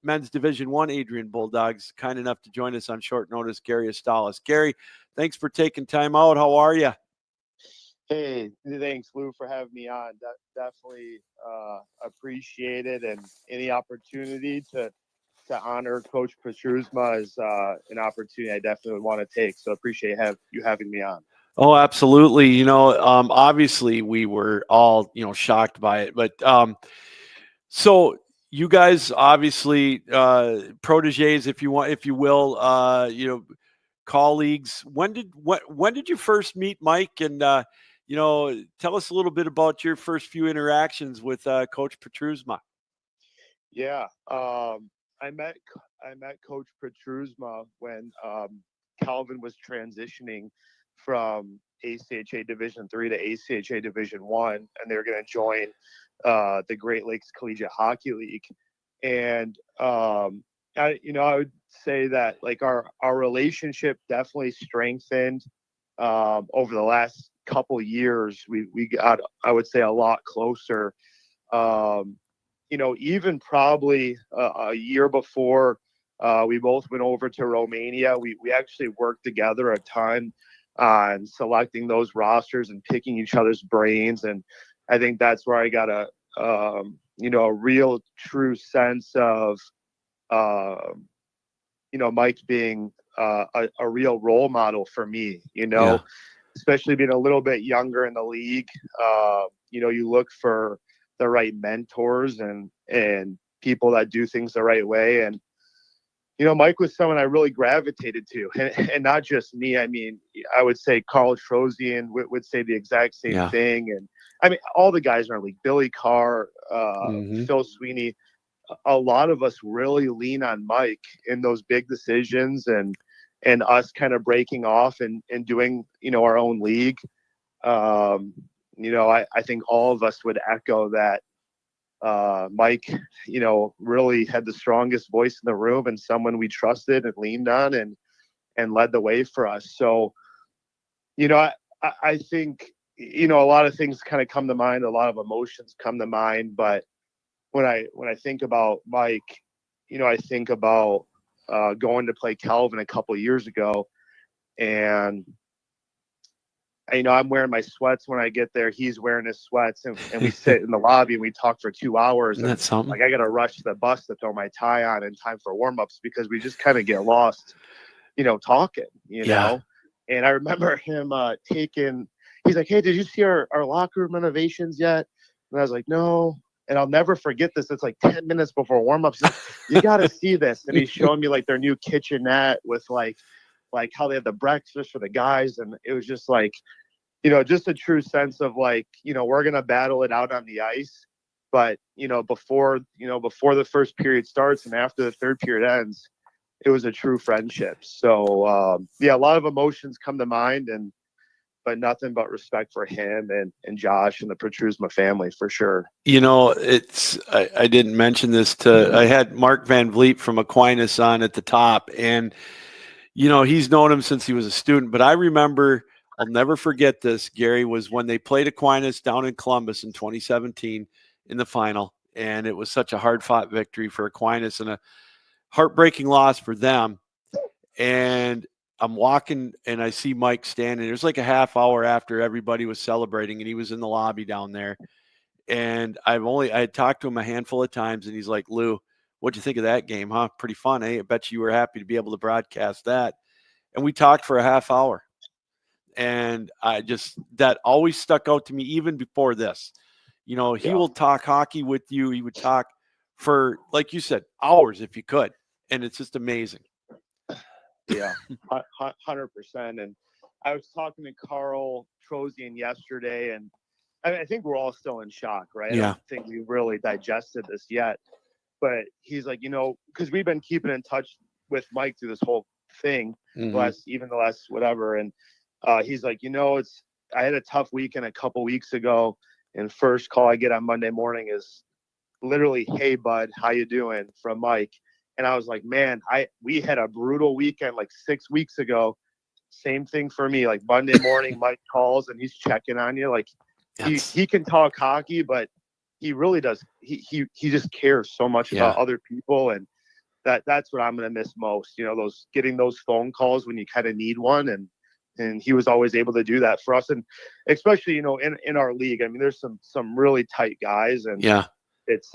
men's Division I Adrian Bulldogs, kind enough to join us on short notice, Gary Astalos. Gary, thanks for taking time out. How are you? Hey, thanks, Lou, for having me on. Definitely appreciate it, and any opportunity to honor Coach Petrusma is an opportunity I definitely want to take. So appreciate you having me on. Oh, absolutely. You know, obviously we were all, shocked by it, but so you guys obviously proteges, if you will, colleagues. When did you first meet Mike? And tell us a little bit about your first few interactions with Coach Petrusma. Yeah, I met Coach Petrusma when Calvin was transitioning from ACHA Division III to ACHA Division I, and they're going to join the Great Lakes Collegiate Hockey League. And I would say that like our relationship definitely strengthened over the last couple years. We got, I would say, a lot closer. Even probably a year before we both went over to Romania, we actually worked together a ton on selecting those rosters and picking each other's brains. And I think that's where I got a real true sense of, Mike being a real role model for me, especially being a little bit younger in the league. You look for the right mentors and people that do things the right way. And, Mike was someone I really gravitated to, and not just me. I mean, I would say Carl Trozian would say the exact same thing. And I mean, all the guys in our league, Billy Carr, Phil Sweeney, a lot of us really lean on Mike in those big decisions and us kind of breaking off and doing, our own league. I think all of us would echo that. Mike, really had the strongest voice in the room and someone we trusted and leaned on and led the way for us. So, I think, a lot of things kind of come to mind, a lot of emotions come to mind, but when I think about Mike, I think about going to play Calvin a couple of years ago, and I'm wearing my sweats when I get there. He's wearing his sweats, and we sit in the lobby and we talk for 2 hours. Isn't that something? Like I got to rush to the bus to throw my tie on in time for warm-ups because we just kind of get lost, talking, know. And I remember him he's like, "Hey, did you see our locker room renovations yet?" And I was like, "No." And I'll never forget this. It's like 10 minutes before warm-ups. Like, you got to see this. And he's showing me like their new kitchenette with like how they have the breakfast for the guys. And it was just like, just a true sense of like, we're going to battle it out on the ice. But, before the first period starts and after the third period ends, it was a true friendship. So, a lot of emotions come to mind, but nothing but respect for him and Josh and the Petrusma family for sure. I didn't mention this I had Mark Vanvliet from Aquinas on at the top, and, he's known him since he was a student, but I remember, I'll never forget this, Gary, was when they played Aquinas down in Columbus in 2017 in the final. And it was such a hard fought victory for Aquinas and a heartbreaking loss for them. And I'm walking and I see Mike standing. It was like a half hour after everybody was celebrating, and he was in the lobby down there. And I had talked to him a handful of times, and he's like, "Lou, what'd you think of that game, huh? Pretty fun, eh? I bet you were happy to be able to broadcast that." And we talked for a half hour. And that always stuck out to me even before this. He will talk hockey with you. He would talk for, like you said, hours if you could. And it's just amazing. Yeah, 100%. And I was talking to Carl Trozian yesterday, and I think we're all still in shock, right? Yeah. I don't think we've really digested this yet. But he's like, because we've been keeping in touch with Mike through this whole thing, the last whatever. And he's like, I had a tough weekend a couple weeks ago, and first call I get on Monday morning is literally, "Hey, bud, how you doing?" from Mike. And I was like, man, we had a brutal weekend like 6 weeks ago. Same thing for me. Like Monday morning, Mike calls and he's checking on you. Like he can talk hockey, but he really does. He just cares so much about other people, and that's what I'm gonna miss most. Getting those phone calls when you kind of need one, and he was always able to do that for us, and especially in our league. I mean, there's some really tight guys, and it's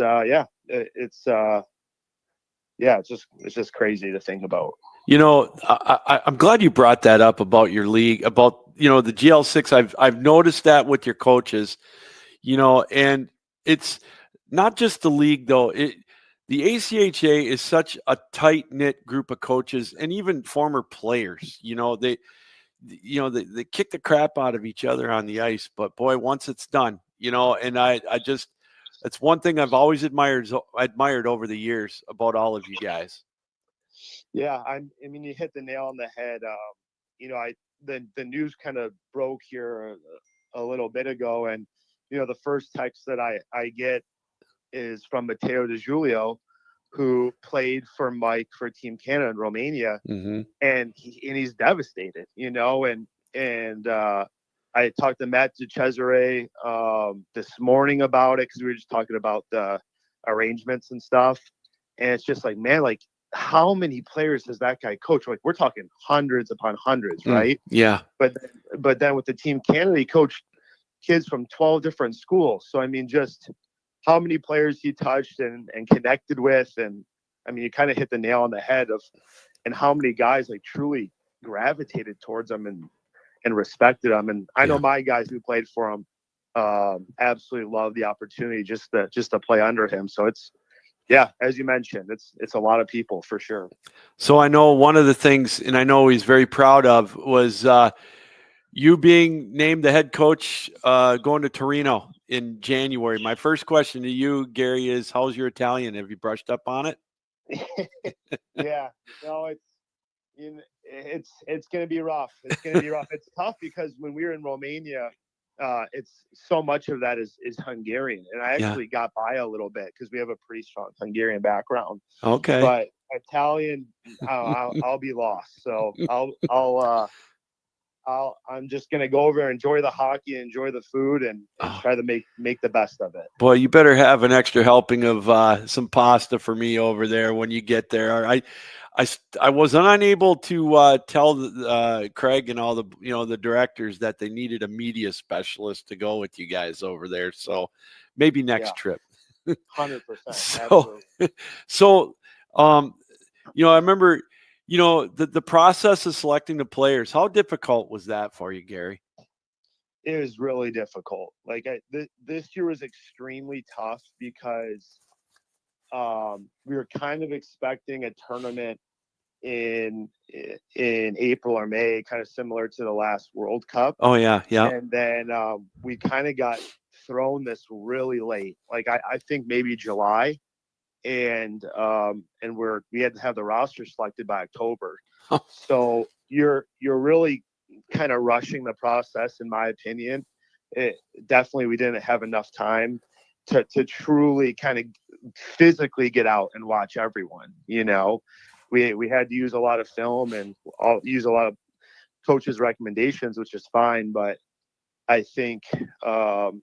just crazy to think about. I'm glad you brought that up about your league, about, the GL6. I've noticed that with your coaches, and it's not just the league though. The ACHA is such a tight knit group of coaches and even former players, they kick the crap out of each other on the ice, but boy, once it's done, and that's one thing I've always admired over the years about all of you guys. Yeah, I mean, you hit the nail on the head. The news kind of broke here a little bit ago, and the first text that I get is from Matteo De Giulio, who played for Mike for Team Canada in Romania, Mm-hmm. and he's devastated. And I talked to Matt DeCesare this morning about it because we were just talking about the arrangements and stuff, and it's just like, man, like, how many players does that guy coach? Like, we're talking hundreds upon hundreds, right? Yeah. But then with the Team Canada, he coached kids from 12 different schools. So I mean, just how many players he touched and connected with, and I mean, you kind of hit the nail on the head and how many guys like truly gravitated towards him and respected him. And I know my guys who played for him absolutely love the opportunity just to play under him. So it's, yeah, as you mentioned, it's a lot of people for sure. So I know one of the things, and I know he's very proud of, was you being named the head coach going to Torino in January. My first question to you, Gary, is how's your Italian? Have you brushed up on it? Yeah, no, it's going to be rough. It's going to be rough. It's tough because when we were in Romania, it's so much of that is Hungarian, and I actually got by a little bit because we have a pretty strong Hungarian background. Okay, but Italian, I'll be lost. So I'm just gonna go over, enjoy the hockey, enjoy the food, and try to make the best of it. Boy, you better have an extra helping of some pasta for me over there when you get there. I was unable to tell Craig and all the directors that they needed a media specialist to go with you guys over there. So maybe next trip. 100%. So I remember, the process of selecting the players. How difficult was that for you, Gary? It was really difficult. Like this year was extremely tough because we were kind of expecting a tournament in April or May, kind of similar to the last World Cup. Oh yeah. And then we kind of got thrown this really late, like I think maybe July, and we had to have the roster selected by October. So you're really kind of rushing the process, in my opinion. Definitely we didn't have enough time to truly kind of physically get out and watch everyone. We had to use a lot of film and use a lot of coaches' recommendations, which is fine. But I think, 2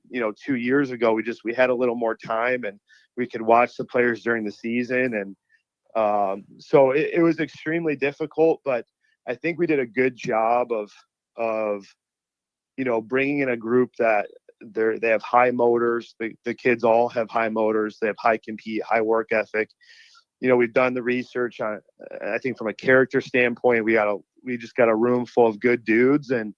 years ago, we had a little more time and we could watch the players during the season. And so it was extremely difficult, but I think we did a good job of bringing in a group that they have high motors. The kids all have high motors. They have high compete, high work ethic. We've done the research on, I think from a character standpoint, we just got a room full of good dudes and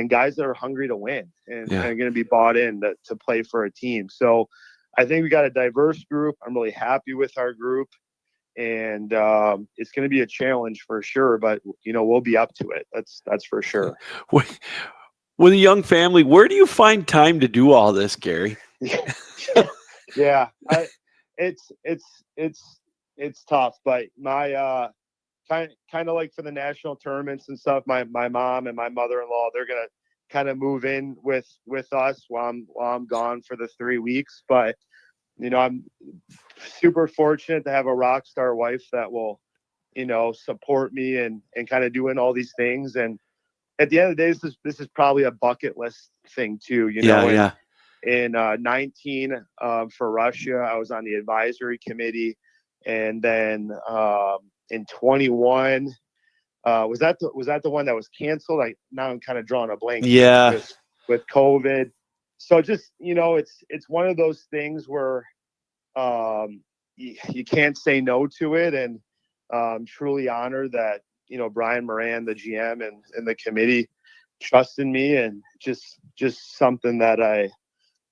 guys that are hungry to win and are going to be bought in to play for a team. So I think we got a diverse group. I'm really happy with our group, and it's going to be a challenge for sure, but we'll be up to it. That's for sure. With a young family, where do you find time to do all this, Gary? Yeah, it's tough, but my kind of like for the national tournaments and stuff, my mom and my mother-in-law, they're gonna kind of move in with us while I'm gone for the 3 weeks. But I'm super fortunate to have a rock star wife that will support me and kind of doing all these things. And at the end of the day, this is probably a bucket list thing too. In 19 for Russia, I was on the advisory committee. And then in 21, was that the one that was canceled? Now I'm kind of drawing a blank. Yeah. With COVID. So just, it's one of those things where you can't say no to it. And I'm truly honored that, Brian Moran, the GM and the committee trusted me, and just something that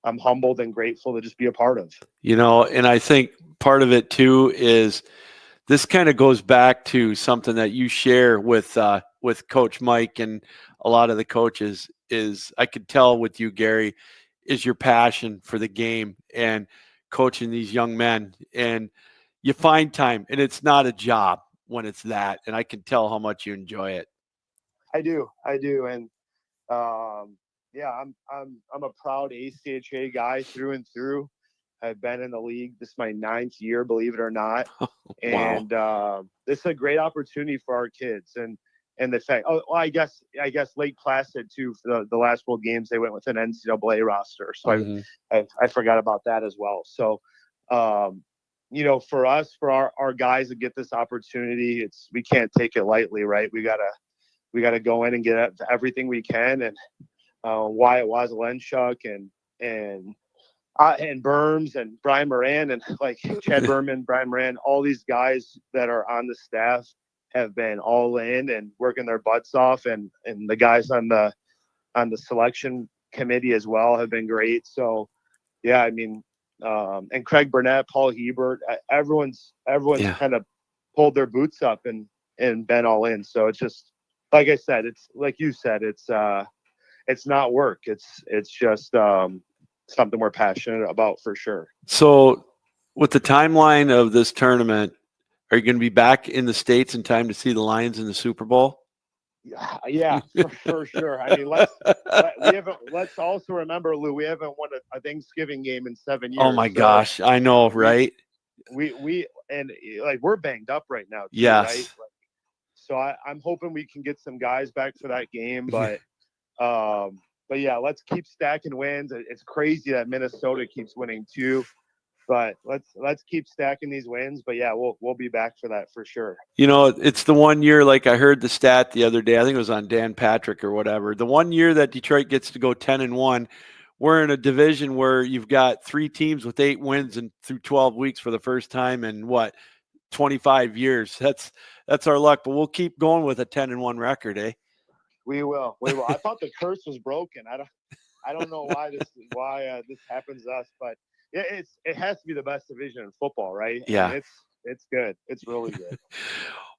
I'm humbled and grateful to just be a part of. And I think part of it too is this kind of goes back to something that you share with Coach Mike and a lot of the coaches is, I could tell with you, Gary, is your passion for the game and coaching these young men. And you find time, and it's not a job. when it's that, and I can tell how much you enjoy it. I do, and yeah, I'm a proud ACHA guy through and through. I've been in the league. This is my 9th year, believe it or not. And this is a great opportunity for our kids. And the fact, I guess Lake Placid too, for the last World Games, they went with an NCAA roster. So I forgot about that as well. So, for us, for our guys to get this opportunity, we can't take it lightly, right? We gotta go in and get everything we can. And Wyatt Wazelenchuk and Burns and Brian Moran and like Chad Berman, Brian Moran, all these guys that are on the staff have been all in and working their butts off, and the guys on the selection committee as well have been great. So yeah, I mean, and Craig Barnett, Paul Hebert, everyone's kind of pulled their boots up and been all in. So it's just, like I said, it's like you said, it's not work. It's just something we're passionate about for sure. So with the timeline of this tournament, are you going to be back in the States in time to see the Lions in the Super Bowl? Yeah, for sure. I mean, let's also remember, Lou, we haven't won a Thanksgiving game in 7 years. Oh my gosh, I know, right? We we're banged up right now too, yes. Right? So I'm hoping we can get some guys back for that game, but yeah, let's keep stacking wins. It's crazy that Minnesota keeps winning too, but let's keep stacking these wins. But yeah, we'll be back for that for sure. It's the 1 year, like I heard the stat the other day, I think it was on Dan Patrick or whatever. The 1 year that Detroit gets to go 10-1, we're in a division where you've got 3 teams with 8 wins and through 12 weeks for the first time in 25 years. That's our luck, but we'll keep going with a 10-1 record, eh? We will. I thought the curse was broken. I don't know why this happens to us, but yeah, it has to be the best division in football, right? Yeah, I mean, it's good. It's really good.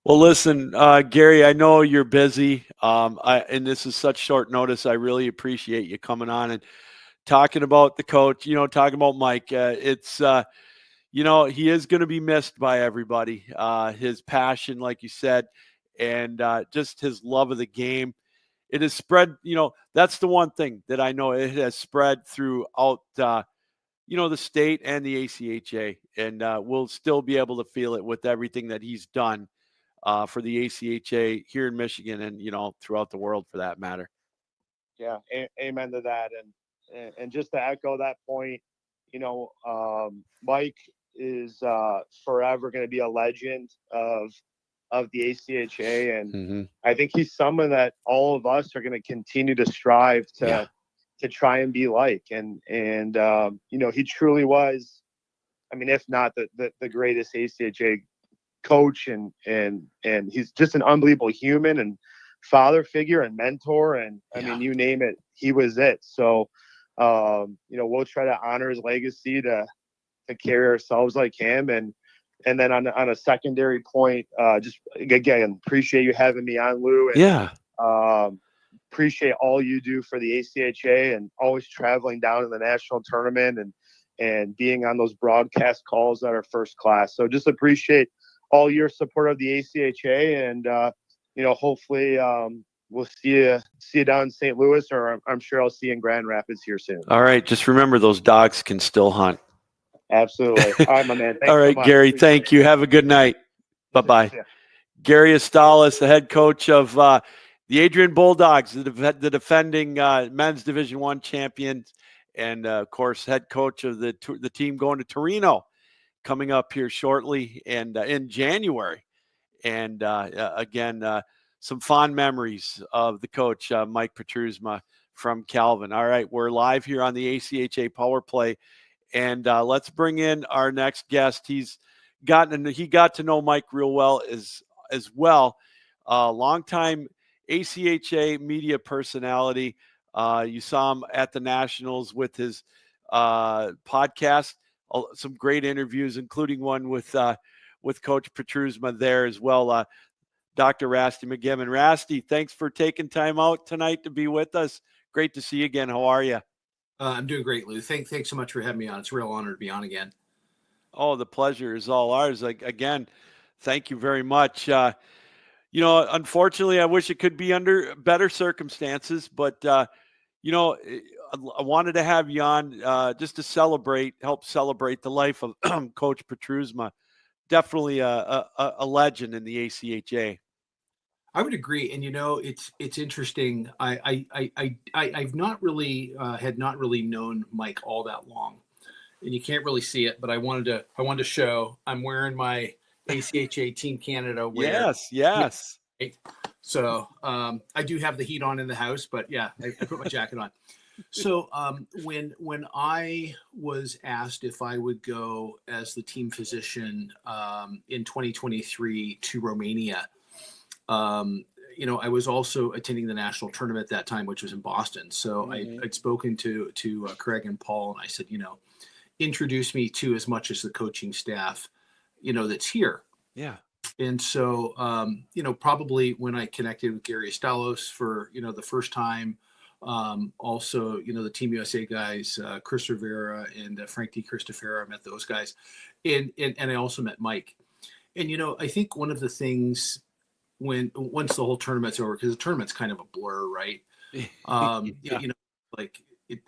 Well, listen, Gary, I know you're busy, and this is such short notice. I really appreciate you coming on and talking about the coach. Talking about Mike. It's he is going to be missed by everybody. His passion, like you said, and just his love of the game. It has spread, that's the one thing that I know it has spread throughout, the state and the ACHA. And we'll still be able to feel it with everything that he's done for the ACHA here in Michigan and, throughout the world for that matter. Yeah, amen to that. And just to echo that point, Mike is forever going to be a legend of the ACHA, and I think he's someone that all of us are going to continue to strive to try and be like. And he truly was, I mean, if not the greatest ACHA coach, and he's just an unbelievable human and father figure and mentor, and I mean, you name it, he was it. So we'll try to honor his legacy to carry ourselves like him. And then on a secondary point, just again, appreciate you having me on, Lou. And, appreciate all you do for the ACHA and always traveling down to the national tournament and being on those broadcast calls that are first class. So just appreciate all your support of the ACHA, and hopefully we'll see you down in St. Louis, or I'm sure I'll see you in Grand Rapids here soon. All right, just remember those dogs can still hunt. Absolutely. All right, my man. Thanks all right, so much. Gary, thank you. Have a good night. Bye-bye. Gary Astalos, the head coach of the Adrian Bulldogs, the defending men's Division I champions, and, of course, head coach of the team going to Torino coming up here shortly and in January. And, again, some fond memories of the coach, Mike Petrusma from Calvin. All right, we're live here on the ACHA Power Play. And let's bring in our next guest. He got to know Mike real well as well. Longtime ACHA media personality. You saw him at the Nationals with his podcast. Some great interviews, including one with Coach Petrusma there as well. Dr. Rasty McGibbon. Rasty, thanks for taking time out tonight to be with us. Great to see you again. How are you? I'm doing great, Lou. Thanks so much for having me on. It's a real honor to be on again. Oh, the pleasure is all ours. Like, again, Thank you very much. Unfortunately, I wish it could be under better circumstances, but I wanted to have you on just to help celebrate the life of Coach Petrusma. Definitely a legend in the ACHA. I would agree, and it's interesting. I've not really had not really known Mike all that long, and you can't really see it, but I wanted to show. I'm wearing my ACHA Team Canada wear. Yes. Right? So I do have the heat on in the house, but yeah, I put my jacket on. So when I was asked if I would go as the team physician in 2023 to Romania. I was also attending the national tournament at that time, which was in Boston. So I'd spoken to Craig and Paul, and I said, introduce me to as much as the coaching staff, that's here. Yeah. And so, probably when I connected with Gary Astalos for, the first time, also, the Team USA guys, Chris Rivera and Frank DiCristofaro, I met those guys. And I also met Mike. And, I think one of the things once the whole tournament's over, because the tournament's kind of a blur, right? Yeah.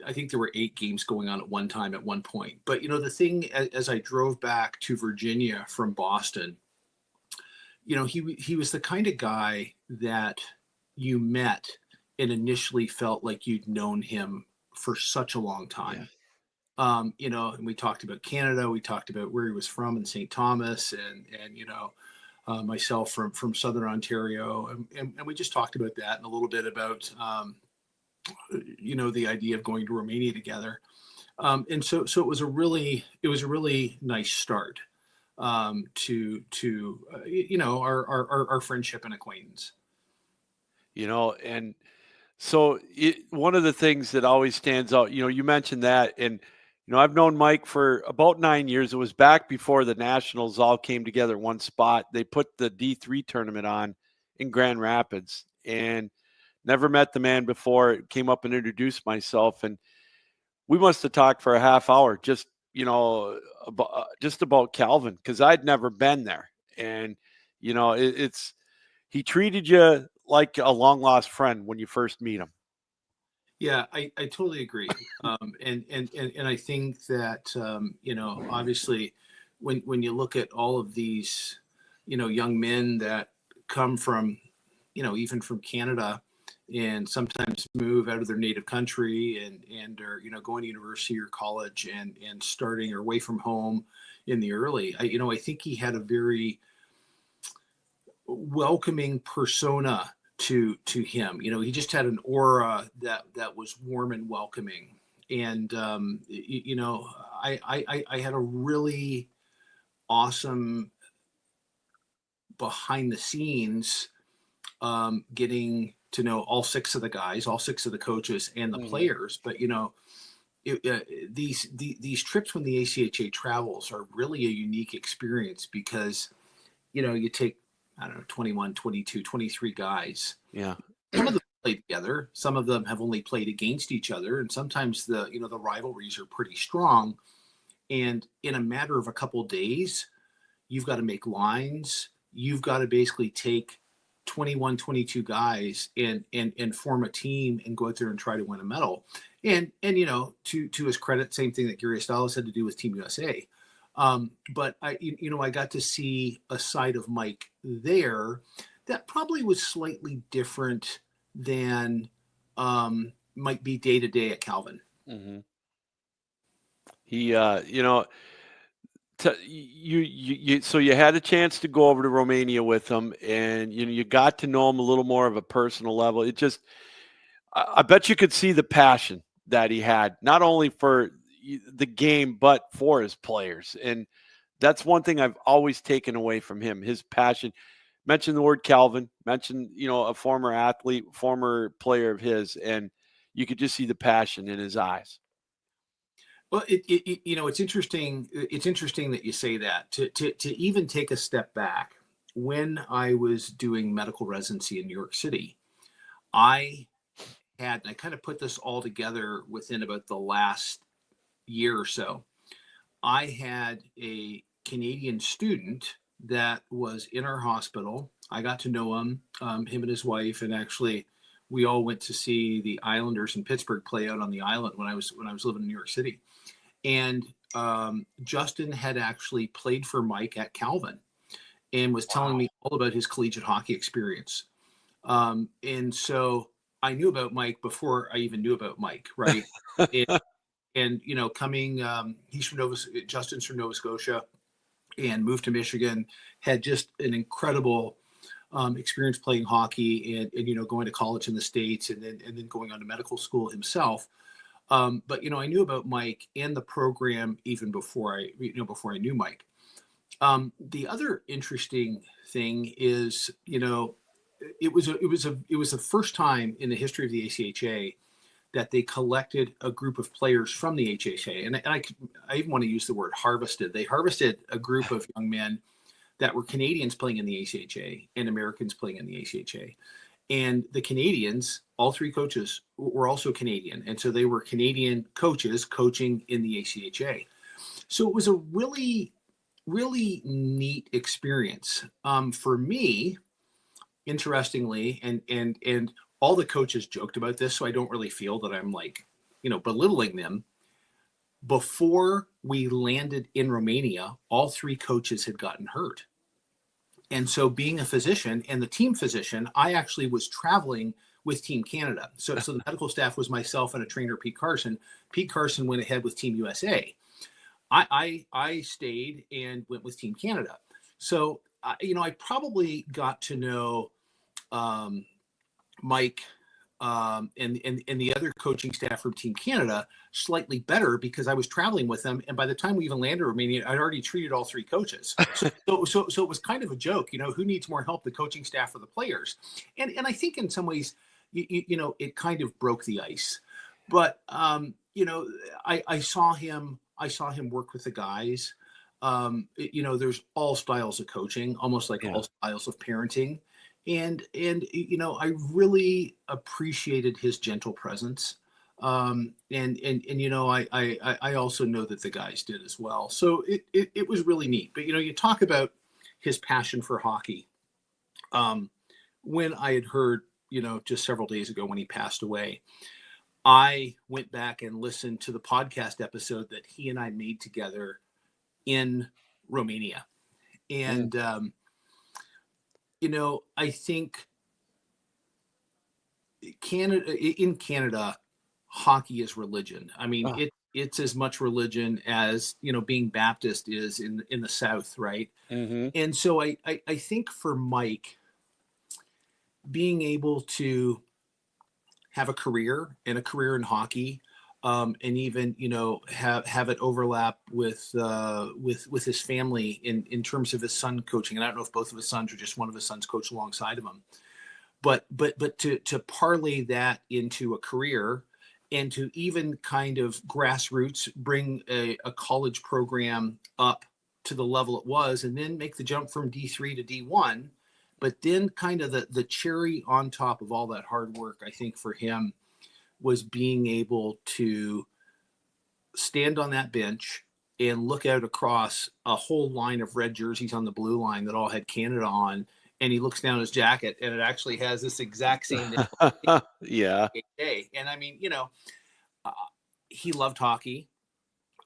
I think there were 8 games going on at one time at one point. But, the thing, as I drove back to Virginia from Boston, he was the kind of guy that you met and initially felt like you'd known him for such a long time. Yeah. And we talked about Canada, we talked about where he was from in St. Thomas, and myself from Southern Ontario, and we just talked about that and a little bit about the idea of going to Romania together, and so it was a really nice start to our friendship and acquaintance. And so one of the things that always stands out, you mentioned that, and I've known Mike for about 9 years. It was back before the Nationals all came together in one spot. They put the D3 tournament on in Grand Rapids, and never met the man before. Came up and introduced myself, and we must have talked for a half hour, just about Calvin, because I'd never been there. And he treated you like a long lost friend when you first meet him. Yeah, I totally agree. And I think that, obviously when you look at all of these, young men that come from, even from Canada, and sometimes move out of their native country and are, going to university or college and starting or away from home in the early, I think he had a very welcoming persona to him. He just had an aura that was warm and welcoming. And, I had a really awesome behind the scenes, getting to know all 6 of the guys, all 6 of the coaches and the players. But, these trips when the ACHA travels are really a unique experience because, you take, I don't know, 21, 22, 23 guys. Yeah. Some of them play together. Some of them have only played against each other. And sometimes the rivalries are pretty strong. And in a matter of a couple of days, you've got to make lines. You've got to basically take 21, 22 guys and form a team and go out there and try to win a medal. And to his credit, same thing that Gary Astalos had to do with Team USA. But I got to see a side of Mike there that probably was slightly different than might be day to day at Calvin. Mm-hmm. He, so you had a chance to go over to Romania with him, and you got to know him a little more of a personal level. It just, I bet you could see the passion that he had, not only for the game, but for his players. And that's one thing I've always taken away from him, his passion. Mention the word Calvin, mention, a former athlete, former player of his, and you could just see the passion in his eyes. Well, it's interesting. It's interesting that you say that. To even take a step back, when I was doing medical residency in New York City, I kind of put this all together within about the last year or so. I had a Canadian student that was in our hospital. I got to know him and his wife, and actually we all went to see the Islanders in Pittsburgh play out on the island when I was living in New York City. And Justin had actually played for Mike at Calvin and was telling me all about his collegiate hockey experience. And so I knew about Mike before I even knew about Mike, right? and you know, Justin's from Nova Scotia and moved to Michigan, had just an incredible experience playing hockey and, you know, going to college in the States and then going on to medical school himself. But, you know, I knew about Mike and the program even before I knew Mike. The other interesting thing is, you know, it was the first time in the history of the ACHA that they collected a group of players from the ACHA. And I even want to use the word harvested. They harvested a group of young men that were Canadians playing in the ACHA and Americans playing in the ACHA. And the Canadians, all three coaches were also Canadian. And so they were Canadian coaches coaching in the ACHA. So it was a really, really neat experience for me, interestingly, and all the coaches joked about this, so I don't really feel that I'm like, you know, belittling them. Before we landed in Romania, all three coaches had gotten hurt. And so being a physician and the team physician, I actually was traveling with Team Canada. So the medical staff was myself and a trainer, Pete Carson. Pete Carson went ahead with Team USA. I stayed and went with Team Canada. So, you know, I probably got to know Mike and the other coaching staff from Team Canada slightly better because I was traveling with them. And by the time we even landed in Romania, I'd already treated all three coaches. So it was kind of a joke, you know, who needs more help, the coaching staff or the players? And I think in some ways, you know, it kind of broke the ice. But, you know, I saw him work with the guys. You know, there's all styles of coaching, almost like all styles of parenting. And, you know, I really appreciated his gentle presence. And, you know, I also know that the guys did as well. So it was really neat. But, you know, you talk about his passion for hockey. When I had heard, you know, just several days ago when he passed away, I went back and listened to the podcast episode that he and I made together in Romania. And, you know, I think in Canada, hockey is religion. I mean, it's as much religion as, you know, being Baptist is in the South, right? Mm-hmm. And so I think for Mike, being able to have a career in hockey, and even, you know, have it overlap with his family in terms of his son coaching. And I don't know if both of his sons or just one of his sons coached alongside of him, but to parlay that into a career and to even kind of grassroots bring a college program up to the level it was, and then make the jump from D3 to D1. But then kind of the cherry on top of all that hard work, I think for him, was being able to stand on that bench and look out across a whole line of red jerseys on the blue line that all had Canada on. And he looks down his jacket and it actually has this exact same yeah. And I mean, you know, he loved hockey.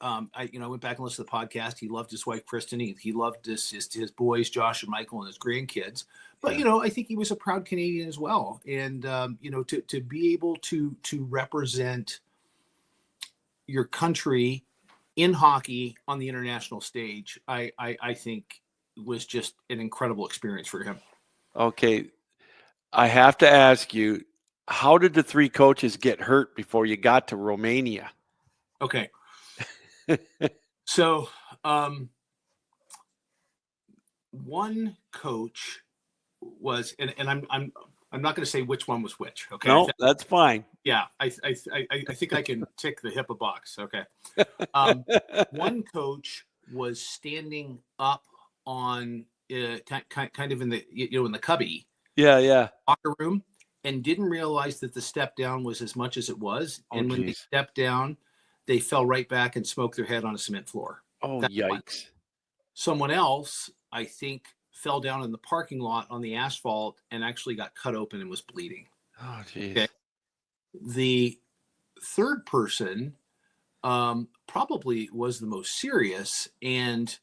I went back and listened to the podcast. He loved his wife, Kristen. He loved his boys, Josh and Michael, and his grandkids. But, you know, I think he was a proud Canadian as well. And, you know, to be able to represent your country in hockey on the international stage, I think was just an incredible experience for him. Okay. I have to ask you, how did the three coaches get hurt before you got to Romania? Okay. So, one coach was, and I'm not going to say which one was which. Okay. No, that's fine. Yeah. I think I can tick the HIPAA box. Okay. One coach was standing up on kind of in the, you know, in the cubby. Yeah. Locker room, and didn't realize that the step down was as much as it was. And when they stepped down, they fell right back and smoked their head on a cement floor. Oh, That's yikes. one. Someone else I think, fell down in the parking lot on the asphalt and actually got cut open and was bleeding. Oh, geez. Okay. The third person probably was the most serious, and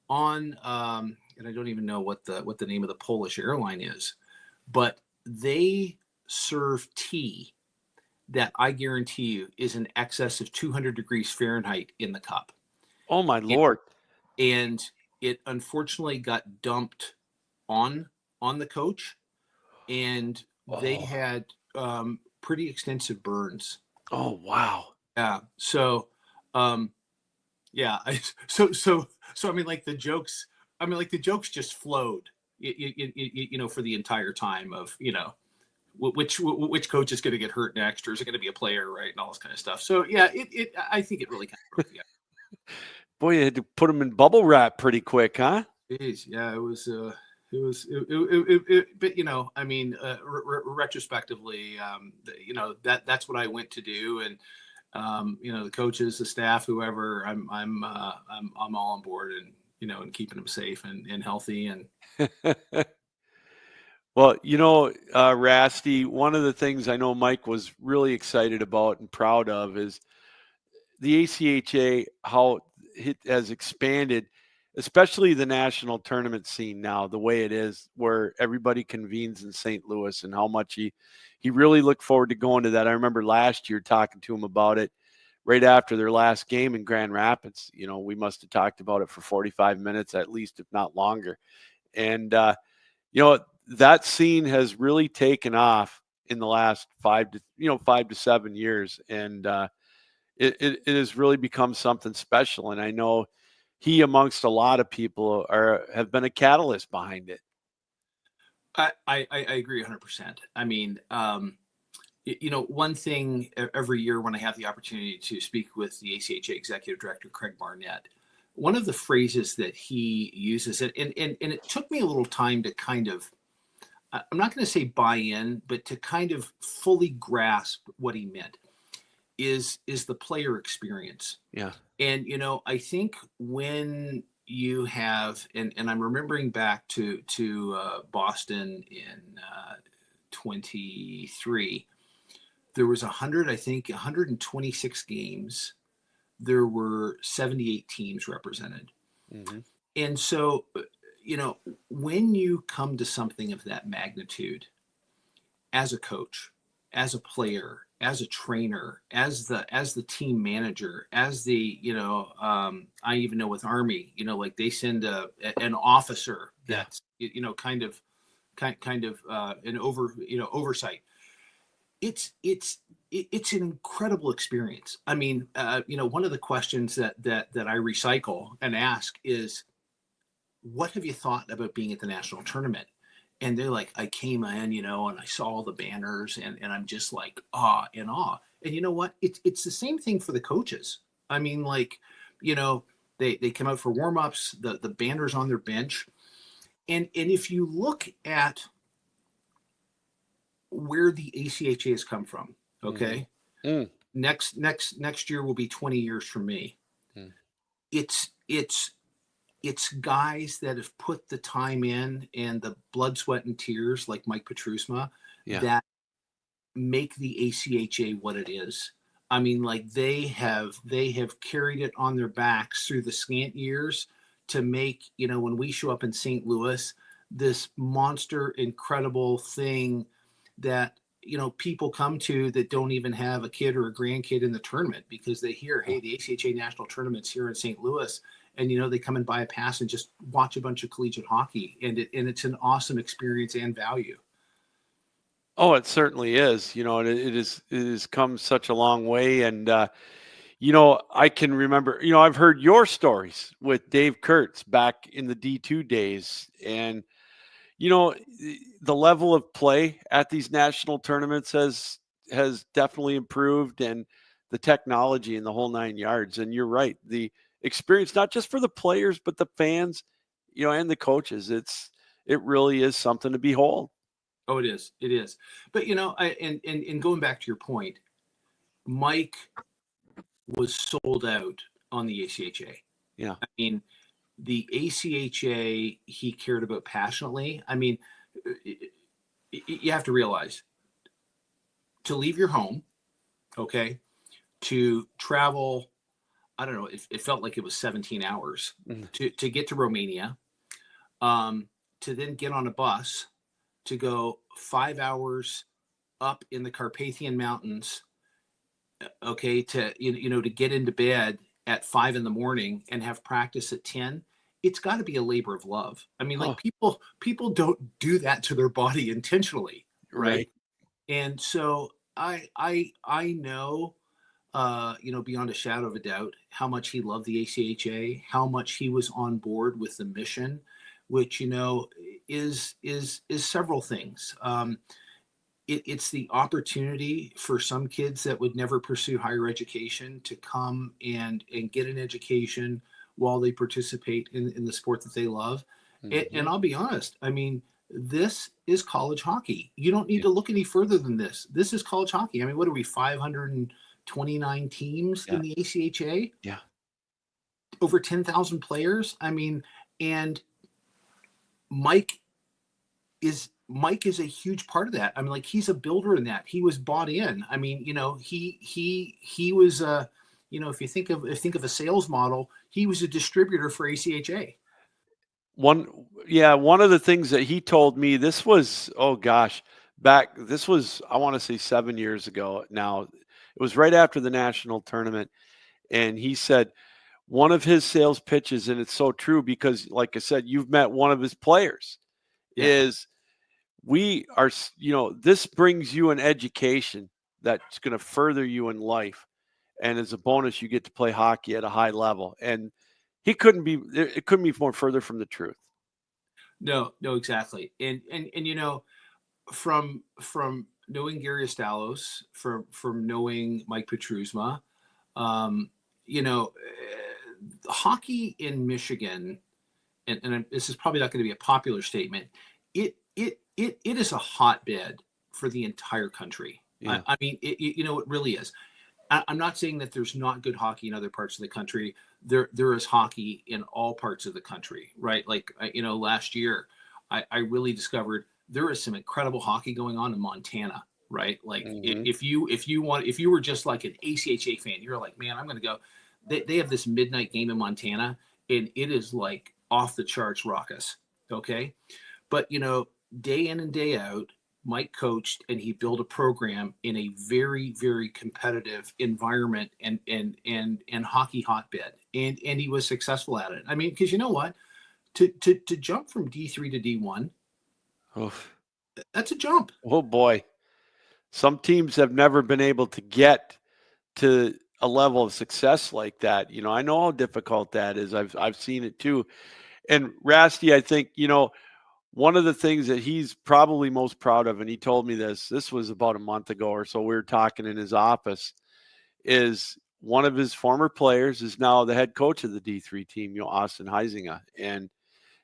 on and I don't even know what the name of the Polish airline is, but they serve tea that I guarantee you is in excess of 200 degrees Fahrenheit in the cup. Oh, my Lord. And it unfortunately got dumped on the coach, and they had pretty extensive burns. Oh, wow. Yeah. So, yeah. So I mean, like the jokes just flowed, for the entire time of, which coach is going to get hurt next, or is it going to be a player, right? And all this kind of stuff. So yeah, I think it really kind of broke together. Boy, you had to put them in bubble wrap pretty quick, huh? Jeez, yeah, it was, but I mean, retrospectively, that's what I went to do. And, the coaches, the staff, whoever, I'm all on board, and, and keeping them safe and healthy. And well, Rasty, one of the things I know Mike was really excited about and proud of is the ACHA, how it has expanded, especially the national tournament scene now, the way it is, where everybody convenes in St. Louis, and how much he really looked forward to going to that. I remember last year talking to him about it right after their last game in Grand Rapids. We must have talked about it for 45 minutes at least, if not longer. And, that scene has really taken off in the last 5 to 7 years. And it has really become something special. And I know he, amongst a lot of people, have been a catalyst behind it. I agree 100%. I mean, one thing every year when I have the opportunity to speak with the ACHA Executive Director, Craig Barnett, one of the phrases that he uses, and it took me a little time to kind of, I'm not going to say buy in, but to kind of fully grasp what he meant, is the player experience. Yeah. And, I think when you have, and I'm remembering back to Boston in 23, there was 126 games. There were 78 teams represented. Mm-hmm. And so, when you come to something of that magnitude, as a coach, as a player, as a trainer, as the team manager, as the, I even know with Army, like they send an officer that's, kind of an oversight. It's an incredible experience. I mean, one of the questions that I recycle and ask is, what have you thought about being at the national tournament? And they're like, I came in, and I saw all the banners, and I'm just like, in awe. And you know what? It's the same thing for the coaches. I mean, like, they come out for warm-ups, the banners on their bench. And if you look at where the ACHA has come from, okay? Mm. Next year will be 20 years for me. Mm. It's guys that have put the time in and the blood, sweat, and tears, like Mike Petrusma, that make the ACHA what it is. I mean, like they have carried it on their backs through the scant years to make, when we show up in St. Louis, this monster, incredible thing that, people come to that don't even have a kid or a grandkid in the tournament, because they hear, hey, the ACHA national tournament's here in St. Louis. And, they come and buy a pass and just watch a bunch of collegiate hockey. And it's an awesome experience and value. Oh, it certainly is. It has come such a long way. And, I can remember, I've heard your stories with Dave Kurtz back in the D2 days. And, the level of play at these national tournaments has definitely improved, and the technology and the whole 9 yards. And you're right. The experience, not just for the players, but the fans, and the coaches, it really is something to behold. Oh, it is. But, and going back to your point, Mike was sold out on the ACHA. Yeah. I mean, the ACHA he cared about passionately. I mean, you have to realize, to leave your home, okay, to travel, I don't know, it felt like it was 17 hours to get to Romania, to then get on a bus to go 5 hours up in the Carpathian Mountains, okay, to, to get into bed at 5 a.m. and have practice at 10. It's got to be a labor of love. I mean, like, people don't do that to their body intentionally, right? And so I know, beyond a shadow of a doubt, how much he loved the ACHA, how much he was on board with the mission, which, is several things. It's the opportunity for some kids that would never pursue higher education to come and get an education while they participate in the sport that they love. And I'll be honest, I mean, this is college hockey. You don't need to look any further than this. This is college hockey. I mean, what are we, 529 teams in the ACHA? Yeah. Over 10,000 players. I mean, and Mike is a huge part of that. I mean, like, he's a builder in that. He was bought in. I mean, he was if you think of a sales model, he was a distributor for ACHA. One of the things that he told me, this was, I want to say 7 years ago now. It was right after the national tournament. And he said one of his sales pitches, and it's so true because, like I said, you've met one of his players, is we are, this brings you an education that's going to further you in life. And as a bonus, you get to play hockey at a high level. And it couldn't be more further from the truth. No, exactly. And from knowing Gary Astalos, from knowing Mike Petrusma, hockey in Michigan, and this is probably not going to be a popular statement, it is a hotbed for the entire country. Yeah. I mean, it really is. I'm not saying that there's not good hockey in other parts of the country. There is hockey in all parts of the country, right? Like, last year, I really discovered there is some incredible hockey going on in Montana, right? Like, if you were just like an ACHA fan, you're like, man, I'm going to go. They have this midnight game in Montana, and it is like off the charts raucous. Okay, but day in and day out, Mike coached, and he built a program in a very, very competitive environment and hockey hotbed, and he was successful at it. I mean, because you know what, to jump from D3 to D1, that's a jump. Oh boy, some teams have never been able to get to a level of success like that. I know how difficult that is. I've seen it too. And Rasty, I think one of the things that he's probably most proud of, and he told me this was about a month ago or so, we were talking in his office, is one of his former players is now the head coach of the D3 team, Austin Heisinger. And,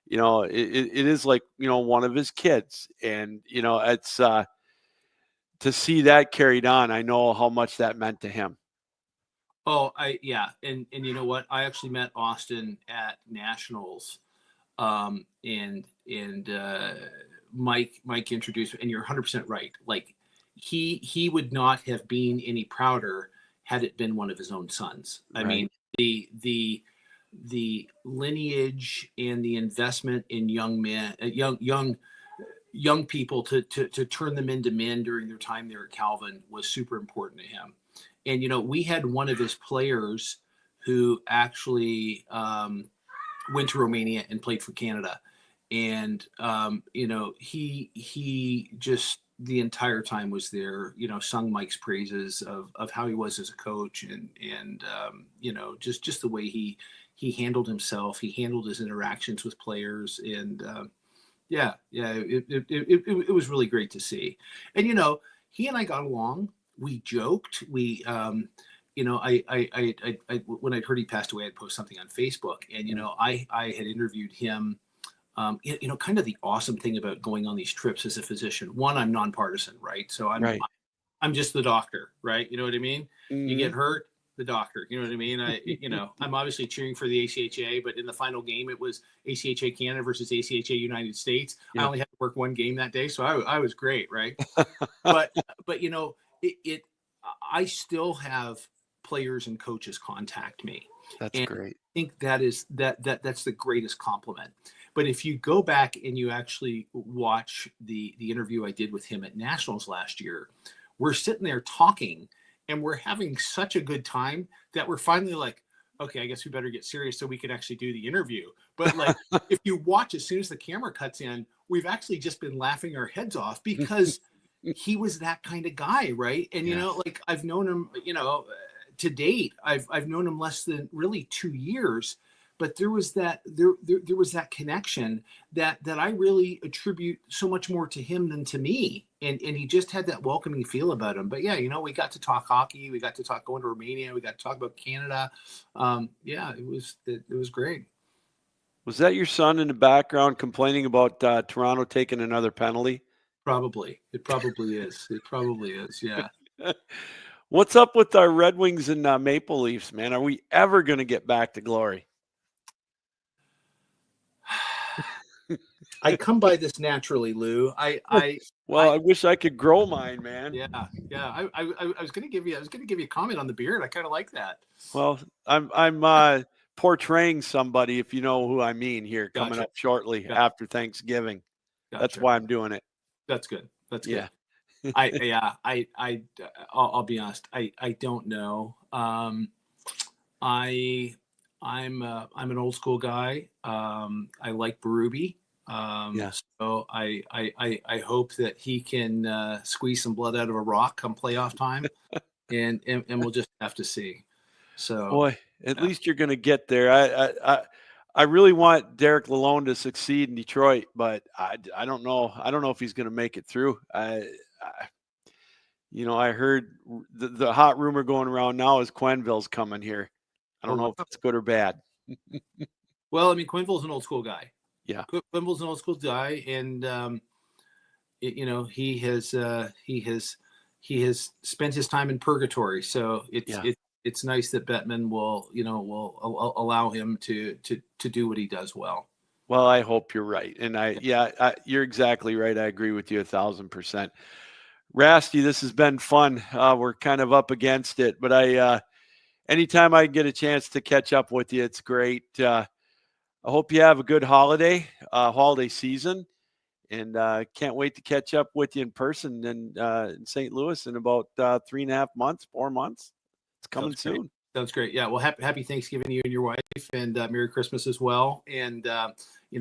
it is like, one of his kids. And, it's to see that carried on, I know how much that meant to him. Oh, and you know what? I actually met Austin at Nationals. And Mike introduced me, and you're 100% right. Like, he would not have been any prouder had it been one of his own sons. I mean, the lineage and the investment in young men, young people to turn them into men during their time there at Calvin was super important to him. And, we had one of his players who actually, went to Romania and played for Canada. And, he just the entire time was there, sung Mike's praises of how he was as a coach and just the way he handled himself. He handled his interactions with players. And, it was really great to see. And, he and I got along. We joked. We, I when I'd heard he passed away, I'd post something on Facebook, and I had interviewed him. Kind of the awesome thing about going on these trips as a physician. One, I'm nonpartisan, right? So I'm just the doctor, right? You know what I mean? You get hurt, the doctor. You know what I mean? I'm obviously cheering for the ACHA, but in the final game, it was ACHA Canada versus ACHA United States. Yeah. I only had to work one game that day, so I was great, right? but I still have players and coaches contact me. That's and great. I think that's the greatest compliment. But if you go back and you actually watch the interview I did with him at Nationals last year, we're sitting there talking and we're having such a good time that we're finally like, okay, I guess we better get serious so we can actually do the interview. But like, if you watch, as soon as the camera cuts in, we've actually just been laughing our heads off because he was that kind of guy, right? And like I've known him, to date, I've known him less than really 2 years, but there was that there was that connection that I really attribute so much more to him than to me, and he just had that welcoming feel about him. But yeah, we got to talk hockey, we got to talk going to Romania, we got to talk about Canada. It was great. Was that your son in the background complaining about Toronto taking another penalty? Probably. It probably is. It probably is. Yeah. What's up with our Red Wings and Maple Leafs, man? Are we ever going to get back to glory? I come by this naturally, Lou. I wish I could grow mine, man. Yeah. I was going to give you a comment on the beard. I kind of like that. Well, I'm portraying somebody, if you know who I mean here, coming up shortly after Thanksgiving. Gotcha. That's why I'm doing it. That's good. That's good. Yeah. I'll be honest. I don't know. I'm an old school guy. I like Berube. So I hope that he can squeeze some blood out of a rock come playoff time, and we'll just have to see. So boy, at least you're going to get there. I really want Derek Lalonde to succeed in Detroit, but I don't know. I don't know if he's going to make it through. I heard the hot rumor going around now is Quenneville's coming here. I don't know if it's good or bad. Well, I mean, Quenneville's an old school guy. Yeah, Quenneville's an old school guy, and he has spent his time in purgatory. So it's nice that Bettman will allow him to do what he does well. Well, I hope you're right, and you're exactly right. I agree with you 1,000%. Rasty, this has been fun. We're kind of up against it, but anytime I get a chance to catch up with you, it's great. I hope you have a good holiday season, and can't wait to catch up with you in person in St. Louis in about 3.5 months, 4 months. It's coming soon. Sounds great. Yeah. Well, happy Thanksgiving to you and your wife, and Merry Christmas as well. And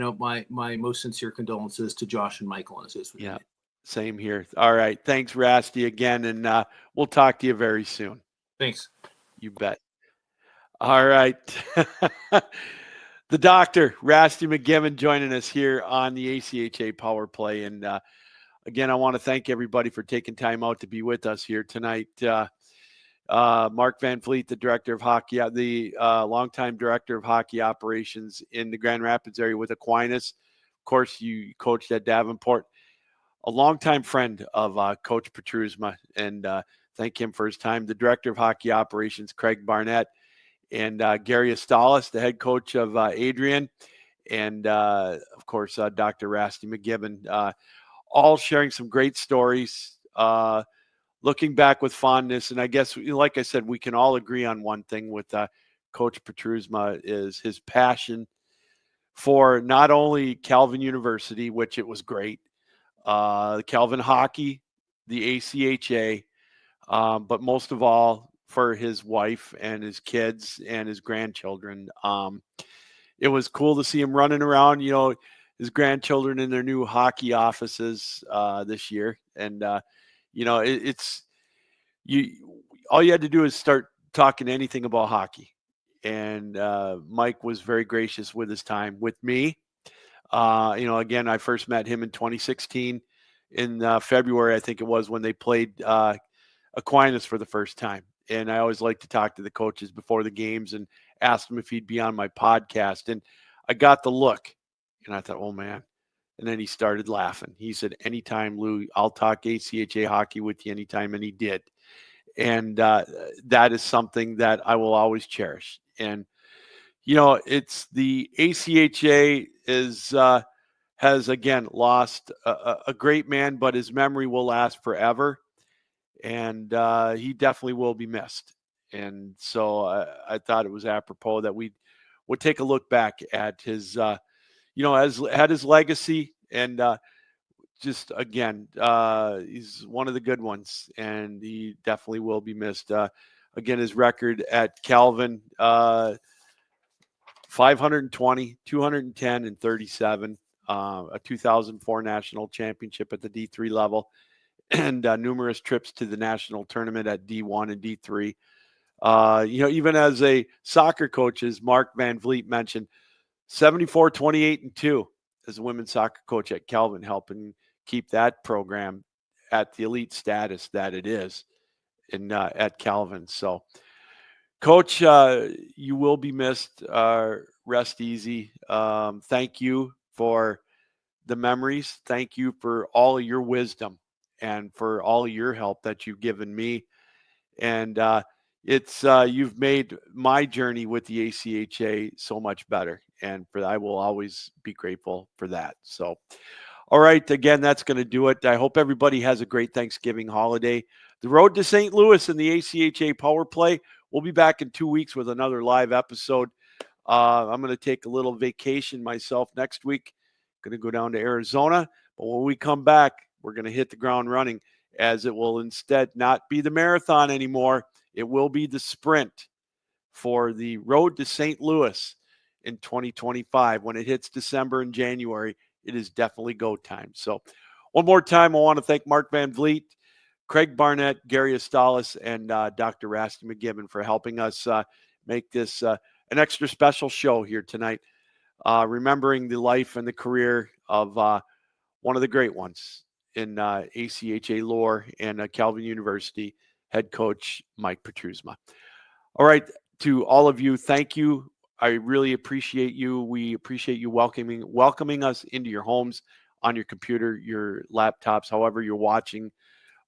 my most sincere condolences to Josh and Michael on his family. Yeah. Same here. All right. Thanks, Rasty, again. And we'll talk to you very soon. Thanks. You bet. All right. The doctor, Rasty McGibbon, joining us here on the ACHA Power Play. And again, I want to thank everybody for taking time out to be with us here tonight. Mark Vanvliet, the director of hockey, the longtime director of hockey operations in the Grand Rapids area with Aquinas. Of course, you coached at Davenport. A longtime friend of Coach Petrusma, and thank him for his time. The director of hockey operations, Craig Barnett, and Gary Astalos, the head coach of Adrian, and of course, Dr. Rasty McGibbon, all sharing some great stories, looking back with fondness. And I guess, like I said, we can all agree on one thing with Coach Petrusma is his passion for not only Calvin University, which it was great, Calvin hockey, the ACHA, but most of all for his wife and his kids and his grandchildren. It was cool to see him running around, his grandchildren in their new hockey offices this year. And, all you had to do is start talking anything about hockey. And Mike was very gracious with his time with me. Again, I first met him in 2016 in February, I think it was, when they played Aquinas for the first time. And I always like to talk to the coaches before the games and ask him if he'd be on my podcast. And I got the look, and I thought, oh, man. And then he started laughing. He said, anytime, Lou, I'll talk ACHA hockey with you anytime. And he did. And that is something that I will always cherish. And, it's the ACHA has again lost a great man, but his memory will last forever. And he definitely will be missed. And so I thought it was apropos that we would take a look back at his, at his legacy. And just again, he's one of the good ones, and he definitely will be missed. Again, his record at Calvin, 520, 210, and 37, a 2004 national championship at the D3 level, and numerous trips to the national tournament at D1 and D3. Even as a soccer coach, as Mark Vanvliet mentioned, 74, 28, and 2 as a women's soccer coach at Calvin, helping keep that program at the elite status that it is at Calvin. So, Coach, you will be missed. Rest easy. Thank you for the memories. Thank you for all of your wisdom and for all of your help that you've given me. And you've made my journey with the ACHA so much better. And I will always be grateful for that. So, all right, again, that's going to do it. I hope everybody has a great Thanksgiving holiday. The road to St. Louis and the ACHA Power Play. We'll be back in 2 weeks with another live episode. I'm going to take a little vacation myself next week. Going to go down to Arizona. But when we come back, we're going to hit the ground running, as it will instead not be the marathon anymore. It will be the sprint for the road to St. Louis in 2025. When it hits December and January, it is definitely go time. So one more time, I want to thank Mark Vanvliet, Craig Barnett, Gary Astalos, and Dr. Rasty McGibbon for helping us make this an extra special show here tonight, remembering the life and the career of one of the great ones in ACHA lore and Calvin University head coach Mike Petrusma. All right, to all of you, thank you. I really appreciate you. We appreciate you welcoming us into your homes, on your computer, your laptops, however you're watching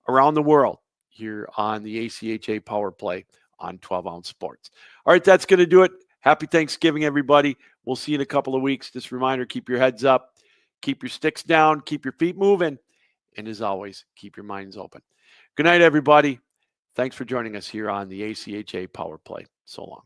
around the world here on the ACHA Power Play on 12 Ounce Sports. All right, that's going to do it. Happy Thanksgiving, everybody. We'll see you in a couple of weeks. Just a reminder, keep your heads up, keep your sticks down, keep your feet moving, and as always, keep your minds open. Good night, everybody. Thanks for joining us here on the ACHA Power Play. So long.